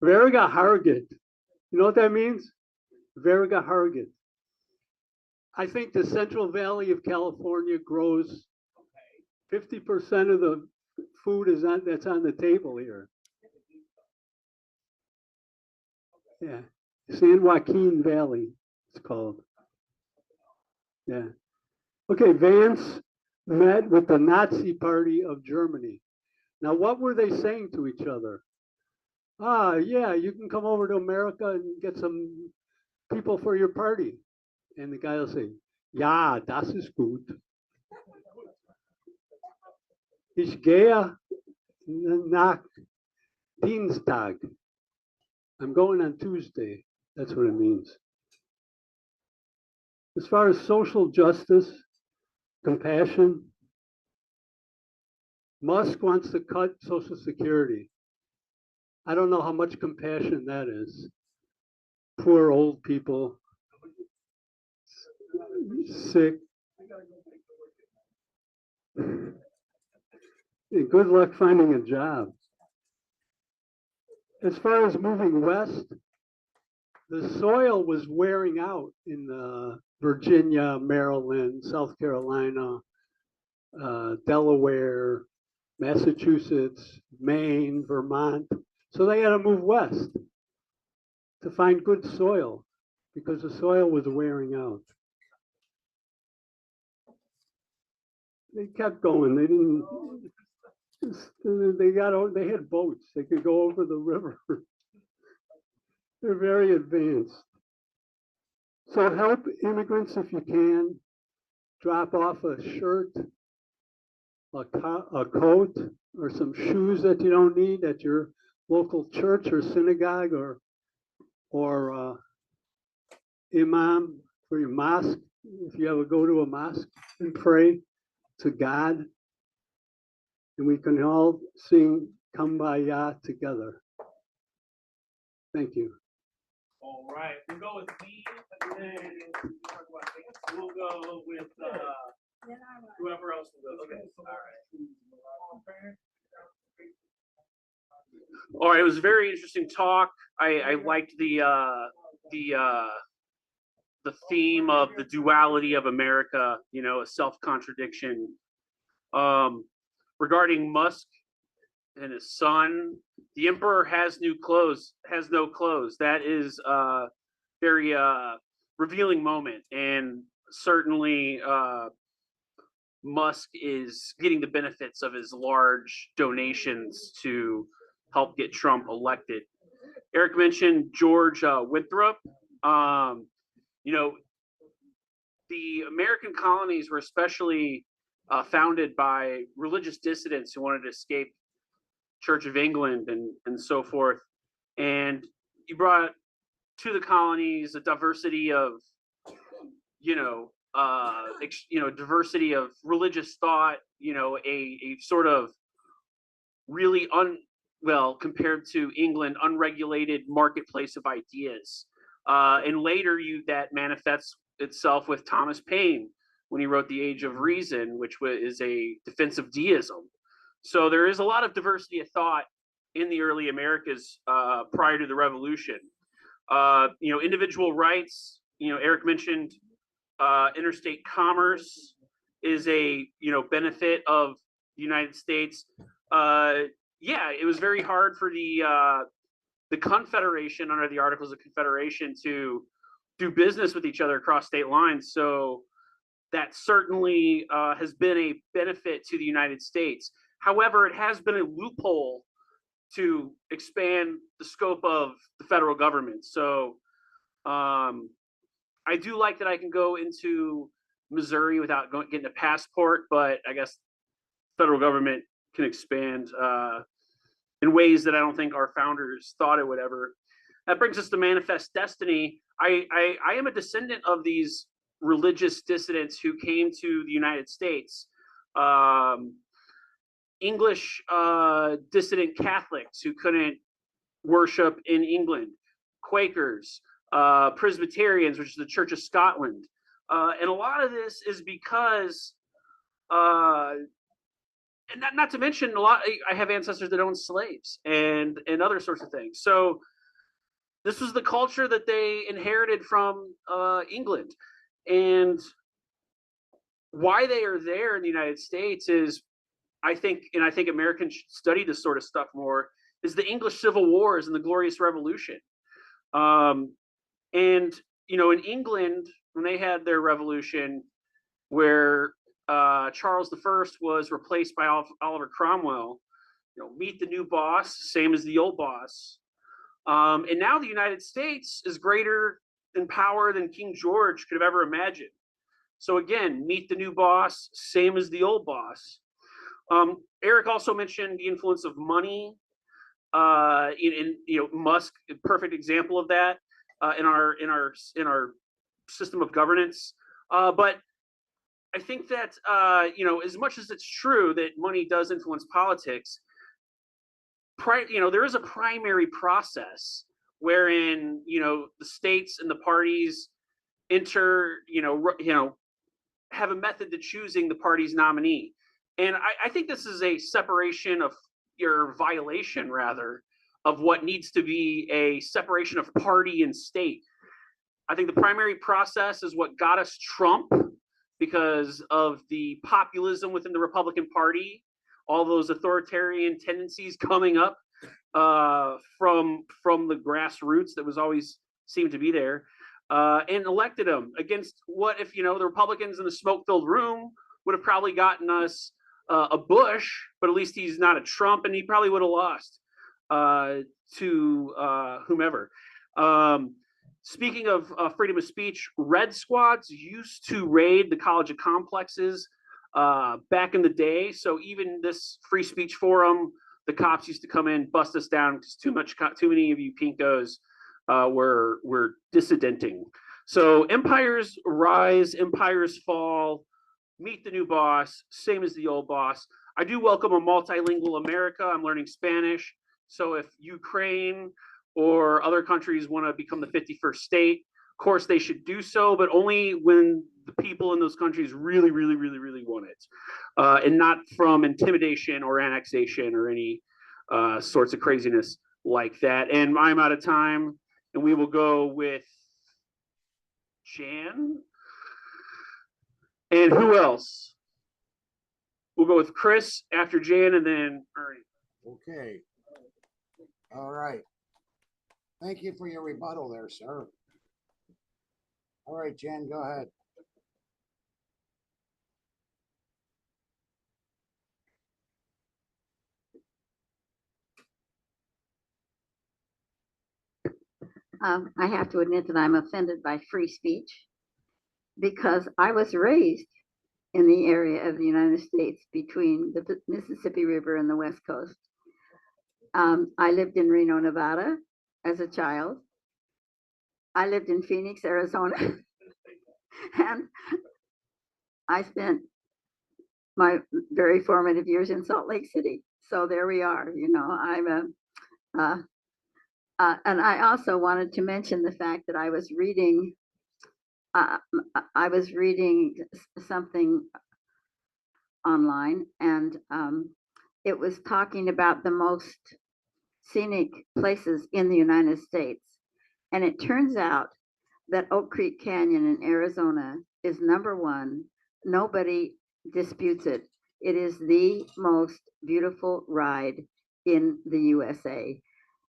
Veriga Hargit. You know what that means? Veriga Hargit. I think the Central Valley of California grows 50% of the food that's on the table here. Yeah, San Joaquin Valley, it's called. Yeah. Okay, Vance met with the Nazi Party of Germany. Now, what were they saying to each other? yeah, you can come over to America and get some people for your party. And the guy will say, ja, das ist gut. Ich gehe nach Dienstag. I'm going on Tuesday. That's what it means. As far as social justice, compassion, Musk wants to cut Social Security. I don't know how much compassion that is. Poor old people, sick. And good luck finding a job. As far as moving west, the soil was wearing out in Virginia, Maryland, South Carolina, Delaware, Massachusetts, Maine, Vermont. So they had to move west to find good soil because the soil was wearing out. They kept going. They didn't. They had boats. They could go over the river. They're very advanced. So help immigrants if you can. Drop off a shirt, a coat, or some shoes that you don't need at your local church or synagogue or imam for your mosque. If you ever go to a mosque and pray to God, and we can all sing Kumbaya together. Thank you. All right, we'll go with me, and then we'll go with whoever else will go. Okay, all right, it was a very interesting talk. I liked the theme of the duality of America, you know, a self-contradiction. Regarding Musk and his son, the emperor has no clothes. That is a very revealing moment, and certainly Musk is getting the benefits of his large donations to help get Trump elected. Eric mentioned George Winthrop. You know, the American colonies were especially founded by religious dissidents who wanted to escape Church of England and so forth. And you brought to the colonies a diversity of, diversity of religious thought, a sort of really compared to England, unregulated marketplace of ideas. And later that manifests itself with Thomas Paine when he wrote The Age of Reason, which is a defense of deism. So there is a lot of diversity of thought in the early Americas prior to the revolution. Individual rights, Eric mentioned interstate commerce is a, benefit of the United States. It was very hard for the Confederation under the Articles of Confederation to do business with each other across state lines. So that certainly has been a benefit to the United States. However, it has been a loophole to expand the scope of the federal government. So I do like that I can go into Missouri without getting a passport, but I guess federal government can expand in ways that I don't think our founders thought it would ever. That brings us to Manifest Destiny. I am a descendant of these religious dissidents who came to the United States. English dissident Catholics who couldn't worship in England, Quakers, Presbyterians, which is the Church of Scotland. And a lot of this is because, and not to mention, I have ancestors that owned slaves and other sorts of things. So this was the culture that they inherited from England. And why they are there in the United States is, I think Americans should study this sort of stuff more, is the English Civil Wars and the Glorious Revolution. And, in England, when they had their revolution, where Charles I was replaced by Oliver Cromwell, meet the new boss, same as the old boss. And now the United States is greater in power than King George could have ever imagined. So again, meet the new boss, same as the old boss. Eric also mentioned the influence of money. Musk, a perfect example of that in our system of governance. But I think that as much as it's true that money does influence politics, there is a primary process wherein the states and the parties have a method to choosing the party's nominee. And I think this is a separation of your violation, rather, of what needs to be a separation of party and state. I think the primary process is what got us Trump because of the populism within the Republican Party, all those authoritarian tendencies coming up from the grassroots that was always seemed to be there. And elected him against what if the Republicans in the smoke-filled room would have probably gotten us a Bush, but at least he's not a Trump, and he probably would have lost to whomever. Speaking of freedom of speech, Red Squads used to raid the College of Complexes back in the day. So even this free speech forum, the cops used to come in, bust us down because too many of you pinkos were dissidenting. So empires rise, empires fall. Meet the new boss, same as the old boss. I do welcome a multilingual America. I'm learning Spanish. So if Ukraine or other countries want to become the 51st state, of course they should do so, but only when the people in those countries really, really, really, really want it, and not from intimidation or annexation or any sorts of craziness like that. And I'm out of time, and we will go with Jan. And who else? We'll go with Chris after Jan and then Ernie. Okay. All right. Thank you for your rebuttal there, sir. All right, Jan, go ahead. I have to admit that I'm offended by free speech because I was raised in the area of the United States between the Mississippi River and the West Coast. I lived in Reno, Nevada as a child. I lived in Phoenix, Arizona, and I spent my very formative years in Salt Lake City. So there we are. And I also wanted to mention the fact that I was reading something online, and it was talking about the most scenic places in the United States. And it turns out that Oak Creek Canyon in Arizona is #1. Nobody disputes it. It is the most beautiful ride in the USA.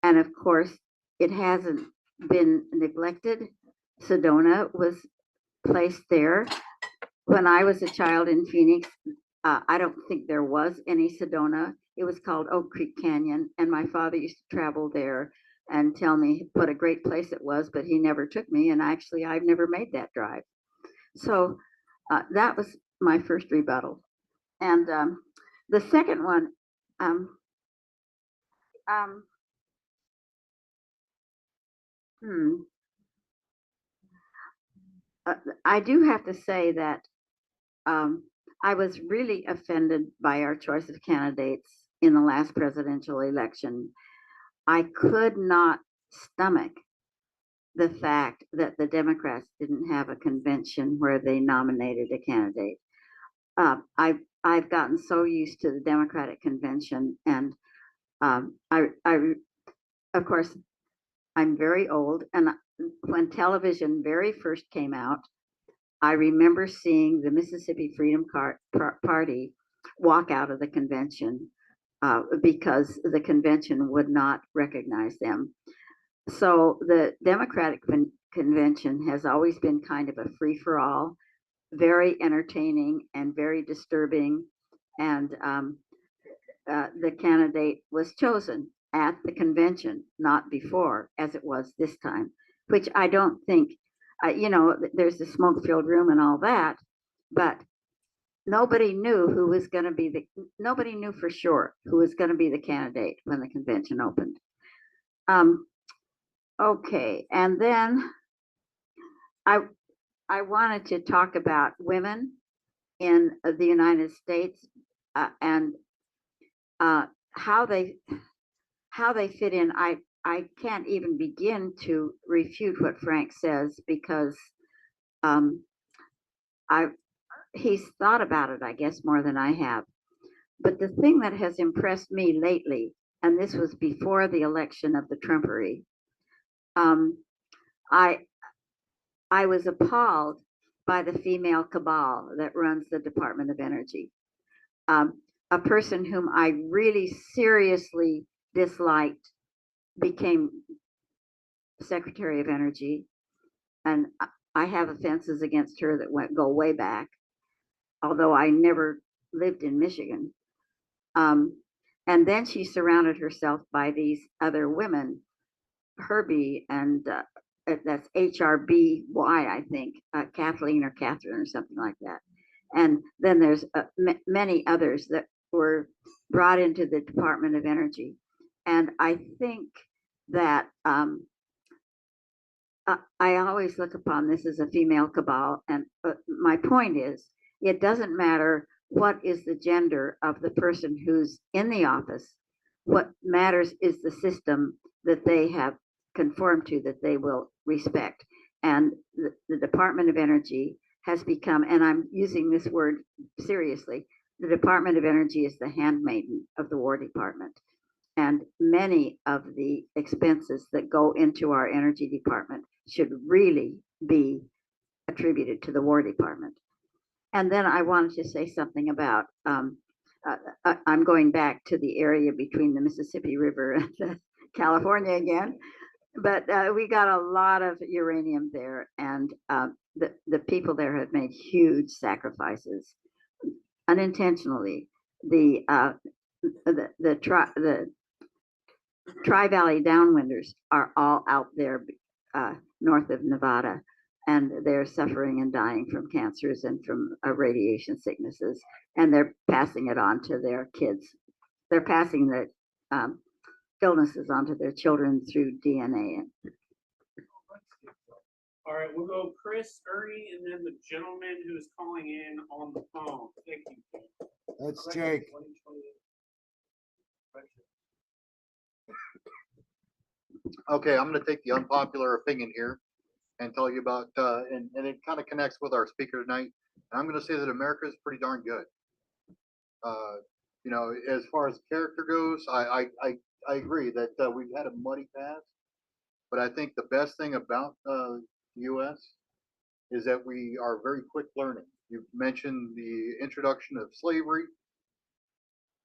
And of course, it hasn't been neglected. Sedona was placed there. When I was a child in Phoenix, I don't think there was any Sedona. It was called Oak Creek Canyon, and my father used to travel there and tell me what a great place it was, but he never took me, and actually I've never made that drive. So that was my first rebuttal. And the second one, I do have to say that I was really offended by our choice of candidates in the last presidential election. I could not stomach the fact that the Democrats didn't have a convention where they nominated a candidate. I've gotten so used to the Democratic convention, and of course, I'm very old, and when television very first came out, I remember seeing the Mississippi Freedom Party walk out of the convention because the convention would not recognize them. So the Democratic convention has always been kind of a free-for-all, very entertaining and very disturbing. And the candidate was chosen. at the convention, not before, as it was this time, which I don't think, there's the smoke-filled room and all that, but nobody knew who was going to be nobody knew for sure who was going to be the candidate when the convention opened. Okay, and then I wanted to talk about women in the United States and how they fit in. I can't even begin to refute what Frank says because he's thought about it, I guess, more than I have. But the thing that has impressed me lately, and this was before the election of the Trumpery, I was appalled by the female cabal that runs the Department of Energy. A person whom I really seriously disliked became Secretary of Energy, and I have offenses against her that go way back, although I never lived in Michigan. And then she surrounded herself by these other women, Herbie, and that's HRBY, I think, Kathleen or Catherine or something like that. And then there's many others that were brought into the Department of Energy. And I think that I always look upon this as a female cabal. And my point is, it doesn't matter what is the gender of the person who's in the office. What matters is the system that they have conformed to, that they will respect. And the Department of Energy has become, and I'm using this word seriously, the Department of Energy is the handmaiden of the War Department. And many of the expenses that go into our energy department should really be attributed to the War Department. And then I wanted to say something about, I'm going back to the area between the Mississippi River and California again, but we got a lot of uranium there, and the people there have made huge sacrifices unintentionally. The Tri-Valley Downwinders are all out there north of Nevada, and they're suffering and dying from cancers and from radiation sicknesses, and they're passing it on to their kids. They're passing the illnesses onto their children through DNA. All right, we'll go Chris, Ernie, and then the gentleman who's calling in on the phone. Thank you. That's Jake. Okay, I'm gonna take the unpopular opinion here and tell you about, and it kind of connects with our speaker tonight. And I'm gonna say that America is pretty darn good. As far as character goes, I agree that we've had a muddy past, but I think the best thing about the U.S. is that we are very quick learning. You mentioned the introduction of slavery,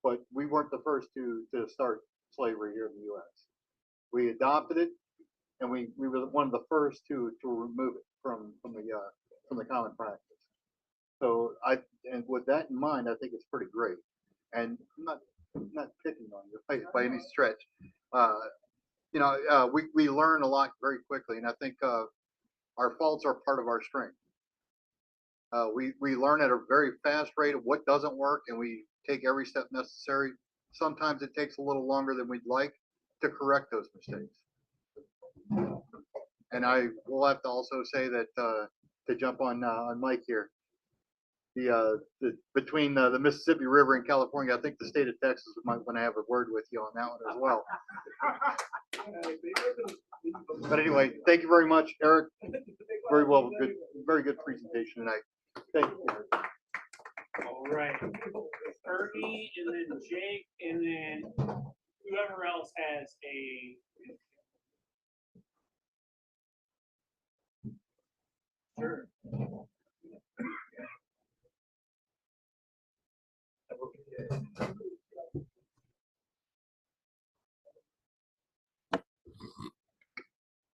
but we weren't the first to start slavery here in the U.S. We adopted it, and we were one of the first to remove it from the common practice. So and with that in mind, I think it's pretty great. And I'm not picking on you by any stretch. We learn a lot very quickly, and I think our faults are part of our strength. We learn at a very fast rate of what doesn't work, and we take every step necessary. Sometimes it takes a little longer than we'd like to correct those mistakes. And I will have to also say that to jump on Mike here, between the Mississippi River and California, I think the state of Texas might want to have a word with you on that one as well. But anyway, thank you very much, Eric. Very well, good, very good presentation tonight. Thank you. All right, Ernie, and then Jake, and then whoever else has a. Sure.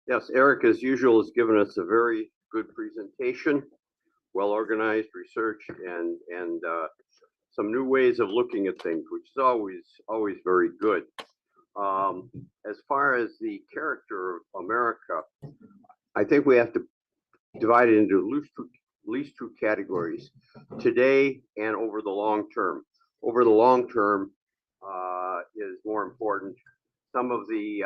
Yes, Eric, as usual, has given us a very good presentation, well-organized research, and some new ways of looking at things, which is always very good. As far as the character of America, I think we have to divide it into at least two categories: today and over the long term. Over the long term is more important. Some of the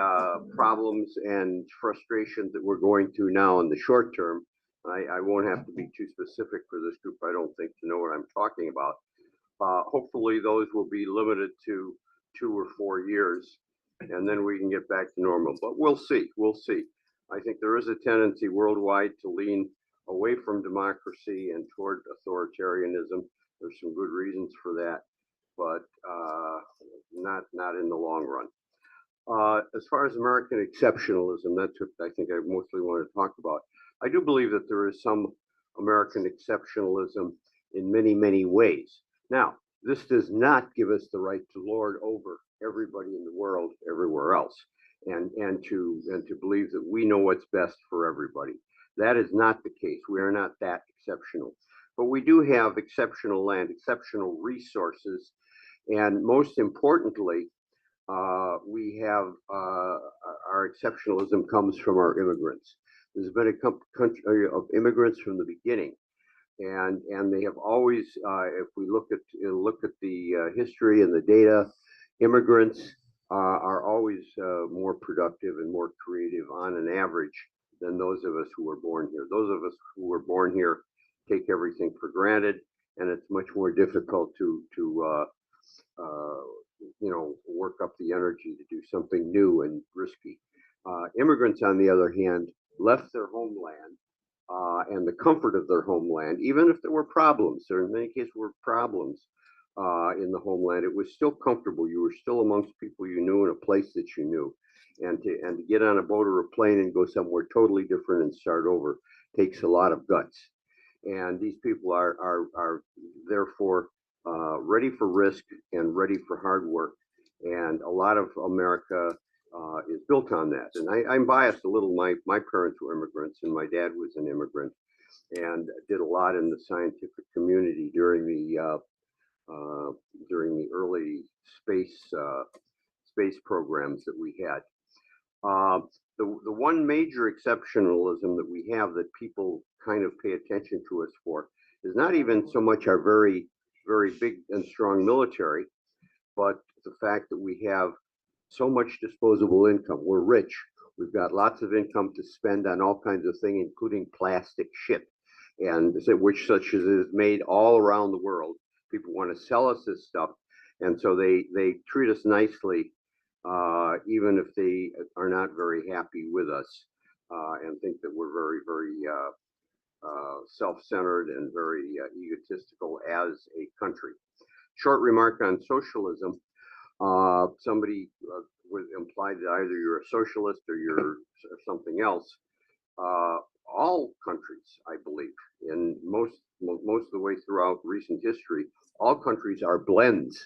problems and frustrations that we're going through now in the short term, I won't have to be too specific for this group, I don't think, to know what I'm talking about. Hopefully those will be limited to 2 or 4 years, and then we can get back to normal. But we'll see. We'll see. I think there is a tendency worldwide to lean away from democracy and toward authoritarianism. There's some good reasons for that, but not in the long run. As far as American exceptionalism, that's what I think I mostly want to talk about. I do believe that there is some American exceptionalism in many, many ways. Now, this does not give us the right to lord over everybody in the world everywhere else, and to believe that we know what's best for everybody. That is not the case. We are not that exceptional. But we do have exceptional land, exceptional resources, and most importantly, we have our exceptionalism comes from our immigrants. There's been a country of immigrants from the beginning, and they have always, if we look at the history and the data, immigrants are always more productive and more creative on an average than those of us who were born here. Those of us who were born here take everything for granted, and it's much more difficult to work up the energy to do something new and risky. Immigrants, on the other hand, left their homeland and the comfort of their homeland, even if there were problems. There, in many cases, were problems in the homeland. It was still comfortable. You were still amongst people you knew in a place that you knew. And to get on a boat or a plane and go somewhere totally different and start over takes a lot of guts. And these people are therefore ready for risk and ready for hard work. And a lot of America is built on that. And I'm biased a little. My parents were immigrants, and my dad was an immigrant, and did a lot in the scientific community during the early space programs that we had. The one major exceptionalism that we have that people kind of pay attention to us for is not even so much our very, very big and strong military, but the fact that we have so much disposable income. We're rich. We've got lots of income to spend on all kinds of things, including plastic shit, and which such as is made all around the world. People want to sell us this stuff, and so they treat us nicely, even if they are not very happy with us, and think that we're very, very self-centered and very egotistical as a country. Short remark on socialism. Somebody would imply that either you're a socialist or you're something else. All countries, I believe, in most of the way throughout recent history, all countries are blends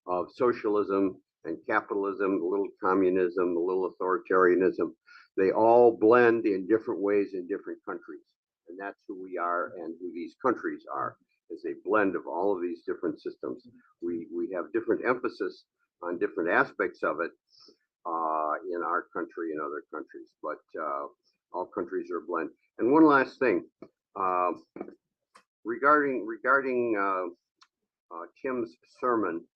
of socialism and capitalism, a little communism, a little authoritarianism. They all blend in different ways in different countries. And that's who we are and who these countries are, is a blend of all of these different systems. We have different emphasis on different aspects of it in our country and other countries, but all countries are a blend. And one last thing, regarding Tim's sermon,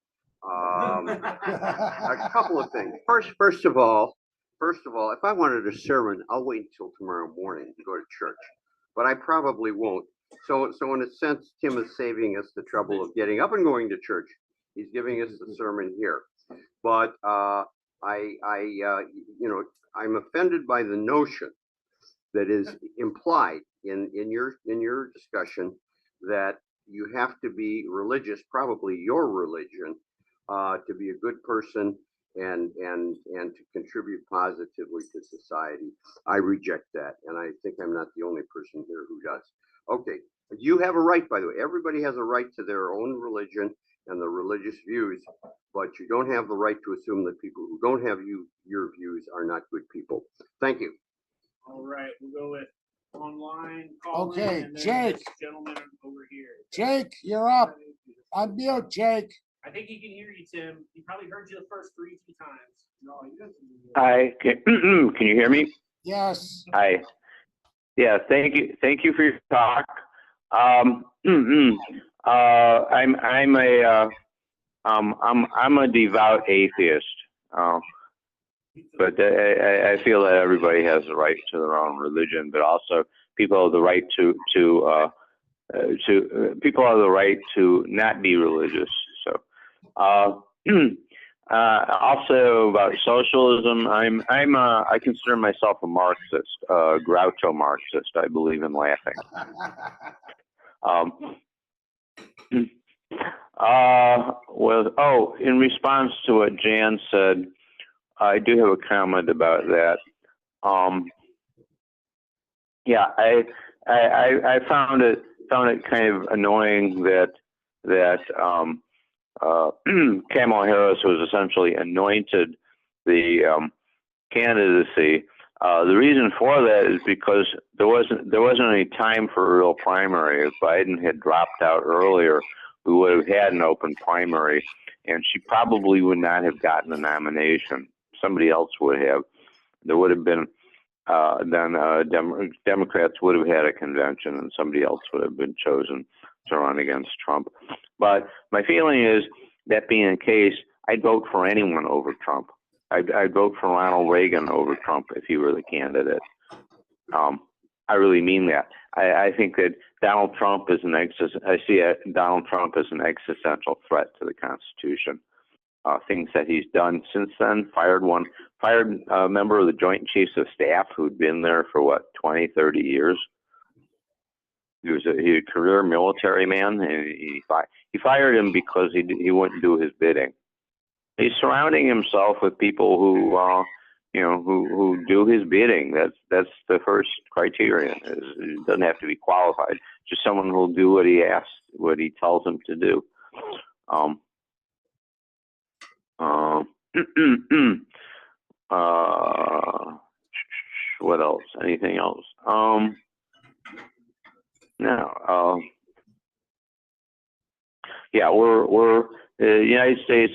a couple of things. First of all, if I wanted a sermon, I'll wait until tomorrow morning to go to church, but I probably won't. So in a sense, Tim is saving us the trouble of getting up and going to church. He's giving us the sermon here. But I'm offended by the notion that is implied in your discussion that you have to be religious, probably your religion, to be a good person and to contribute positively to society. I reject that, and I think I'm not the only person here who does. Okay, you have a right, by the way. Everybody has a right to their own religion and the religious views, but you don't have the right to assume that people who don't have your views are not good people. Thank you. All right, we'll go with online. Call Okay, in, and then Jake. this gentleman over here. Jake, you're up. Unmute, Jake. I think he can hear you, Tim. He probably heard you the first 3 times. Hi, can you hear me? Yes. Hi. Yeah, thank you. Thank you for your talk. I'm a devout atheist, but I feel that everybody has the right to their own religion, but also people have the right to people have the right to not be religious. So, also about socialism, I consider myself a Marxist, Groucho Marxist. I believe in laughing. In response to what Jan said, I do have a comment about that. Yeah, I found it kind of annoying that Kamala Harris was essentially anointed the candidacy. The reason for that is because there wasn't any time for a real primary. If Biden had dropped out earlier, we would have had an open primary, and she probably would not have gotten a nomination. Somebody else would have. There would have been Democrats would have had a convention, and somebody else would have been chosen to run against Trump. But my feeling is that being the case, I'd vote for anyone over Trump. I'd vote for Ronald Reagan over Trump if he were the candidate. I really mean that. I think that Donald Trump is Donald Trump as an existential threat to the Constitution. Things that he's done since then, fired a member of the Joint Chiefs of Staff who'd been there for 20, 30 years. He was a career military man, and he fired him because he wouldn't do his bidding. He's surrounding himself with people who who do his bidding. That's the first criterion. It doesn't have to be qualified. Just someone who will do what he asks, what he tells him to do. What else? Anything else? No. Yeah, we're the United States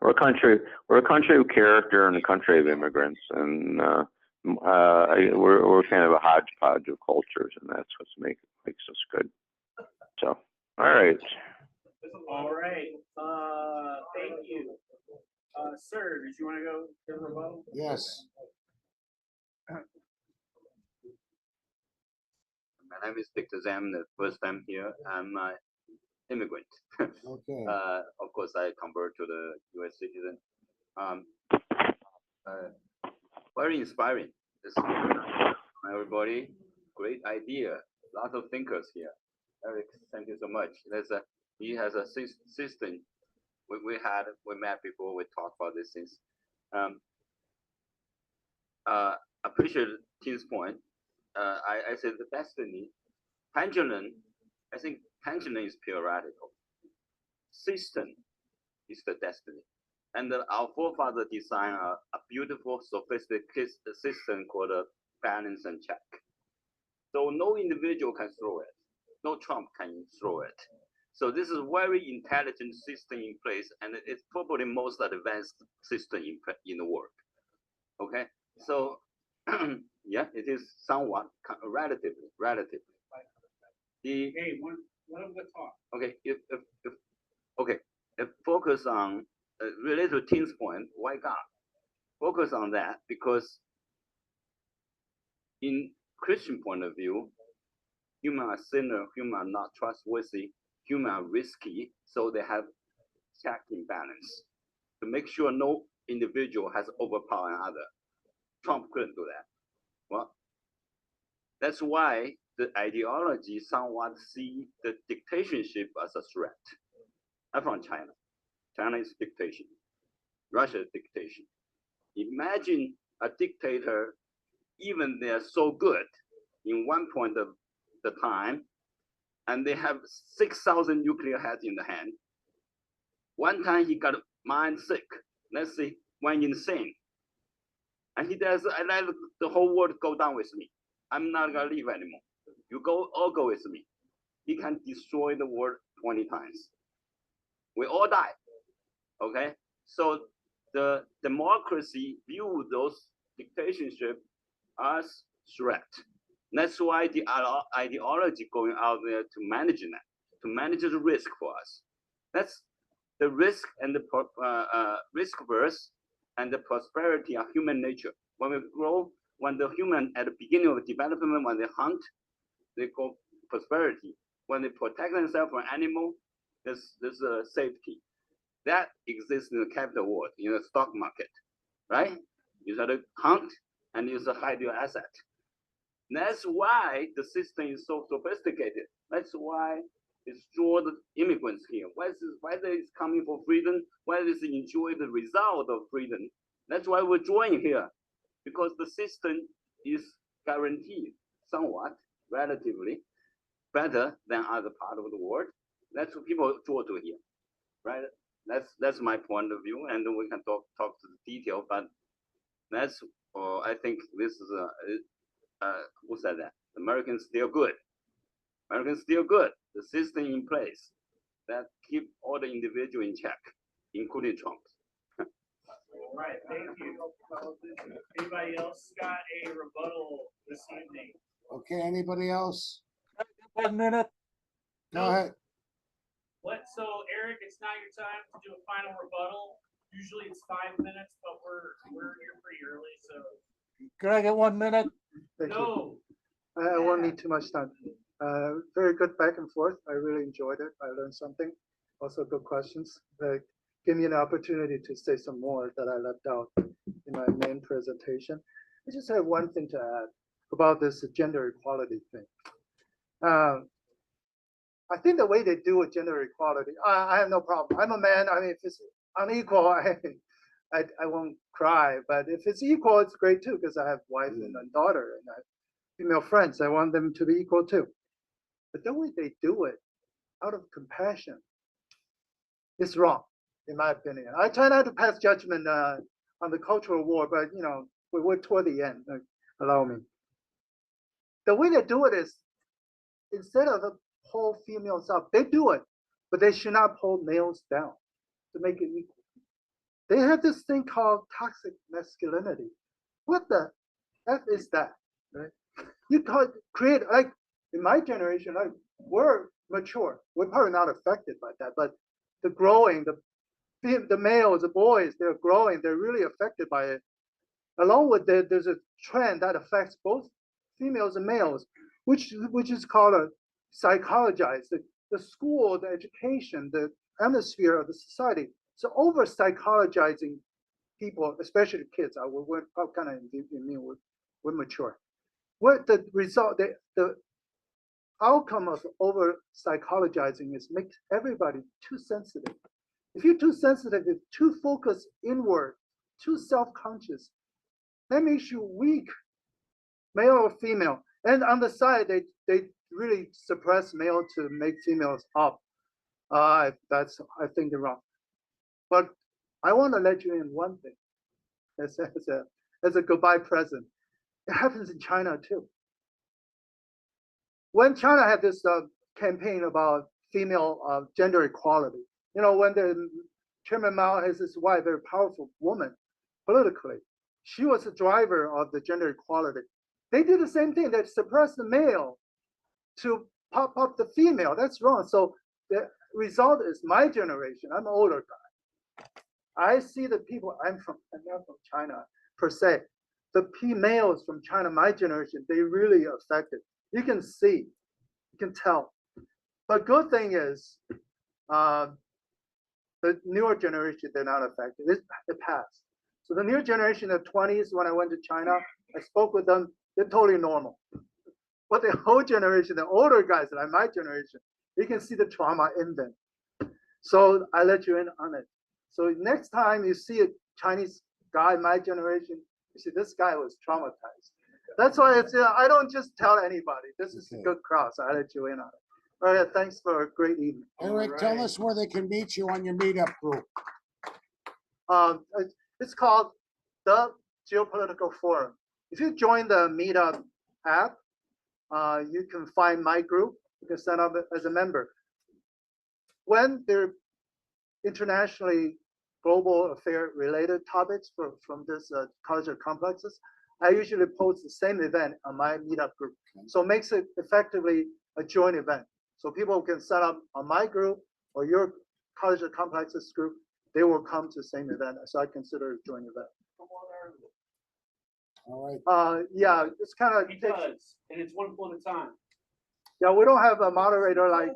we're a country of character and a country of immigrants, and we're kind of a hodgepodge of cultures, and that's what makes us good. So, all right. All right. Thank you. Sir, did you want to go to the rebuttal? Yes. My name is Victor Zam, the first time here. I'm an immigrant. Okay. Of course, I convert to the U.S. citizen. Very inspiring. Everybody, great idea. Lots of thinkers here. Eric, thank you so much. He has a system. We met before. We talked about these things. Appreciate Tim's point. I said the destiny, pendulum. I think pendulum is theoretical. System is the destiny, and our forefather designed a beautiful, sophisticated system called a balance and check. So no individual can throw it. No Trump can throw it. So this is a very intelligent system in place, and it's probably most advanced system in the world. Okay, so yeah, it is somewhat relatively. One of the talk. Okay, if focus on related to Tim's point, why God? Focus on that because in Christian point of view, human are sinner, human are not trustworthy, human are risky, so they have check and balance to make sure no individual has overpower another. Trump couldn't do that. Well, that's why the ideology somewhat see the dictatorship as a threat. I'm from China. China is dictation. Russia is dictation. Imagine a dictator, even they're so good in one point of the time, and they have 6,000 nuclear heads in the hand. One time he got mind sick. Let's say went insane. And he does, I let the whole world go down with me. I'm not gonna leave anymore. You all go with me. he can destroy the world 20 times. We all die. Okay? So the democracy view those dictatorship as threat. That's why the ideology going out there to manage that, to manage the risk for us. That's the risk and the risk verse and the prosperity are human nature. When we grow, when the human at the beginning of development, when they hunt, they call prosperity. When they protect themselves from animal, there's a safety. That exists in the capital world, in the stock market, right? You have to hunt and you have to hide your asset. That's why the system is so sophisticated. That's why it's draw the immigrants here. Whether it's coming for freedom, whether it's enjoy the result of freedom. That's why we're drawing here, because the system is guaranteed somewhat, relatively, better than other part of the world. That's what people draw to here, right? That's my point of view, and we can talk to the detail. But that's I think this is who said that? Americans still good. Americans still good. The system in place that keep all the individual in check, including Trump. All right, thank you. Anybody else got a rebuttal this evening? Okay, anybody else? 1 minute. Go ahead. So Eric, it's now your time to do a final rebuttal. Usually it's 5 minutes, but we're here pretty early, so. Can I get 1 minute? Thank you. No. I won't need too much time. Very good back and forth. I really enjoyed it. I learned something. Also good questions. Give me an opportunity to say some more that I left out in my main presentation. I just have one thing to add about this gender equality thing. I think the way they do with gender equality, I have no problem. I'm a man. I mean, if it's unequal, I won't cry. But if it's equal, it's great too, because I have wife and a daughter and I have female friends. I want them to be equal too. But the way they do it, out of compassion, is wrong, in my opinion. I try not to pass judgment on the cultural war, but you know, we're toward the end. Allow me. The way they do it is, instead of pull females up, they do it, but they should not pull males down to make it equal. They have this thing called toxic masculinity. What the F is that? Right? You create, like in my generation, like we're mature. We're probably not affected by that, but the growing, the males, the boys, they're growing. They're really affected by it. Along with that, there's a trend that affects both females and males, which is called a psychologized. The school, the education, the atmosphere of the society. So over psychologizing people, especially kids, we're kind of we're mature. What the result, the outcome of over psychologizing is makes everybody too sensitive. If you're too sensitive, if too focused inward, too self-conscious, that makes you weak, male or female. And on the side, they really suppress male to make females up. I think they're wrong. But I want to let you in one thing as a goodbye present. It happens in China too. When China had this campaign about female gender equality, you know, when the Chairman Mao has his wife, a very powerful woman politically, she was the driver of the gender equality. They did the same thing. They suppressed the male to pop up the female. That's wrong. So the result is my generation. I'm an older guy. I see the people. I'm not from China per se. The males from China, my generation, they really affected. You can see, you can tell. But good thing is, the newer generation, they're not affected. It passed. So the newer generation, the 20s, when I went to China, I spoke with them. They're totally normal. But the whole generation, the older guys, like my generation, you can see the trauma in them. So I let you in on it. So next time you see a Chinese guy, my generation, you see this guy was traumatized. That's why it's, I don't just tell anybody. This is a good crowd, so I let you in on it. All right, thanks for a great evening. Eric, tell us where they can meet you on your meetup group. It's called the Geopolitical Forum. If you join the Meetup app, you can find my group. you can sign up as a member. When there internationally global affair related topics from this college of complexes, I usually post the same event on my meetup group. So it makes it effectively a joint event. So people can sign up on my group or your college of complexes group, they will come to the same event. So I consider it a joint event. All right. Yeah, it's kind of. He does, and it's one foot at a time. Yeah, we don't have a moderator like,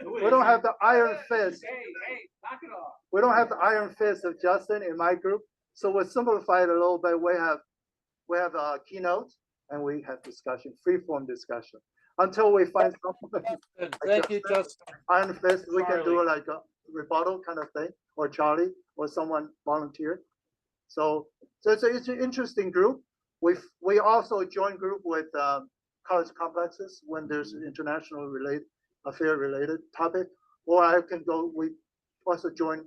we don't have the iron fist. Hey, knock it off. We don't have the iron fist of Justin in my group. So we simplify it a little bit. We have a keynote and we have discussion, free form discussion. Until we find someone. Thank you, Justin. Iron fist, we can do Charlie. like a rebuttal kind of thing, or Charlie, or someone volunteer. So it's an interesting group. We also join group with college complexes when there's an international affair related topic, or I can go. We also join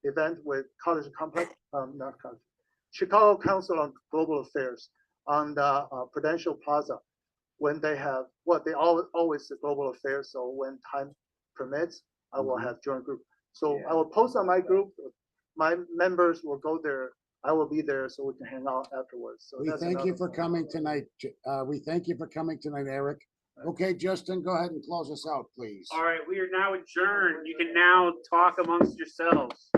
event with college complex, not college, Chicago Council on Global Affairs on the Prudential Plaza when they have they always the global affairs. So when time permits, I will have joint group. So I will post on my group. My members will go there. I will be there so we can hang out afterwards. So We thank you for coming tonight. We thank you for coming tonight, Eric. Okay, Justin, go ahead and close us out, please. All right, we are now adjourned. You can now talk amongst yourselves.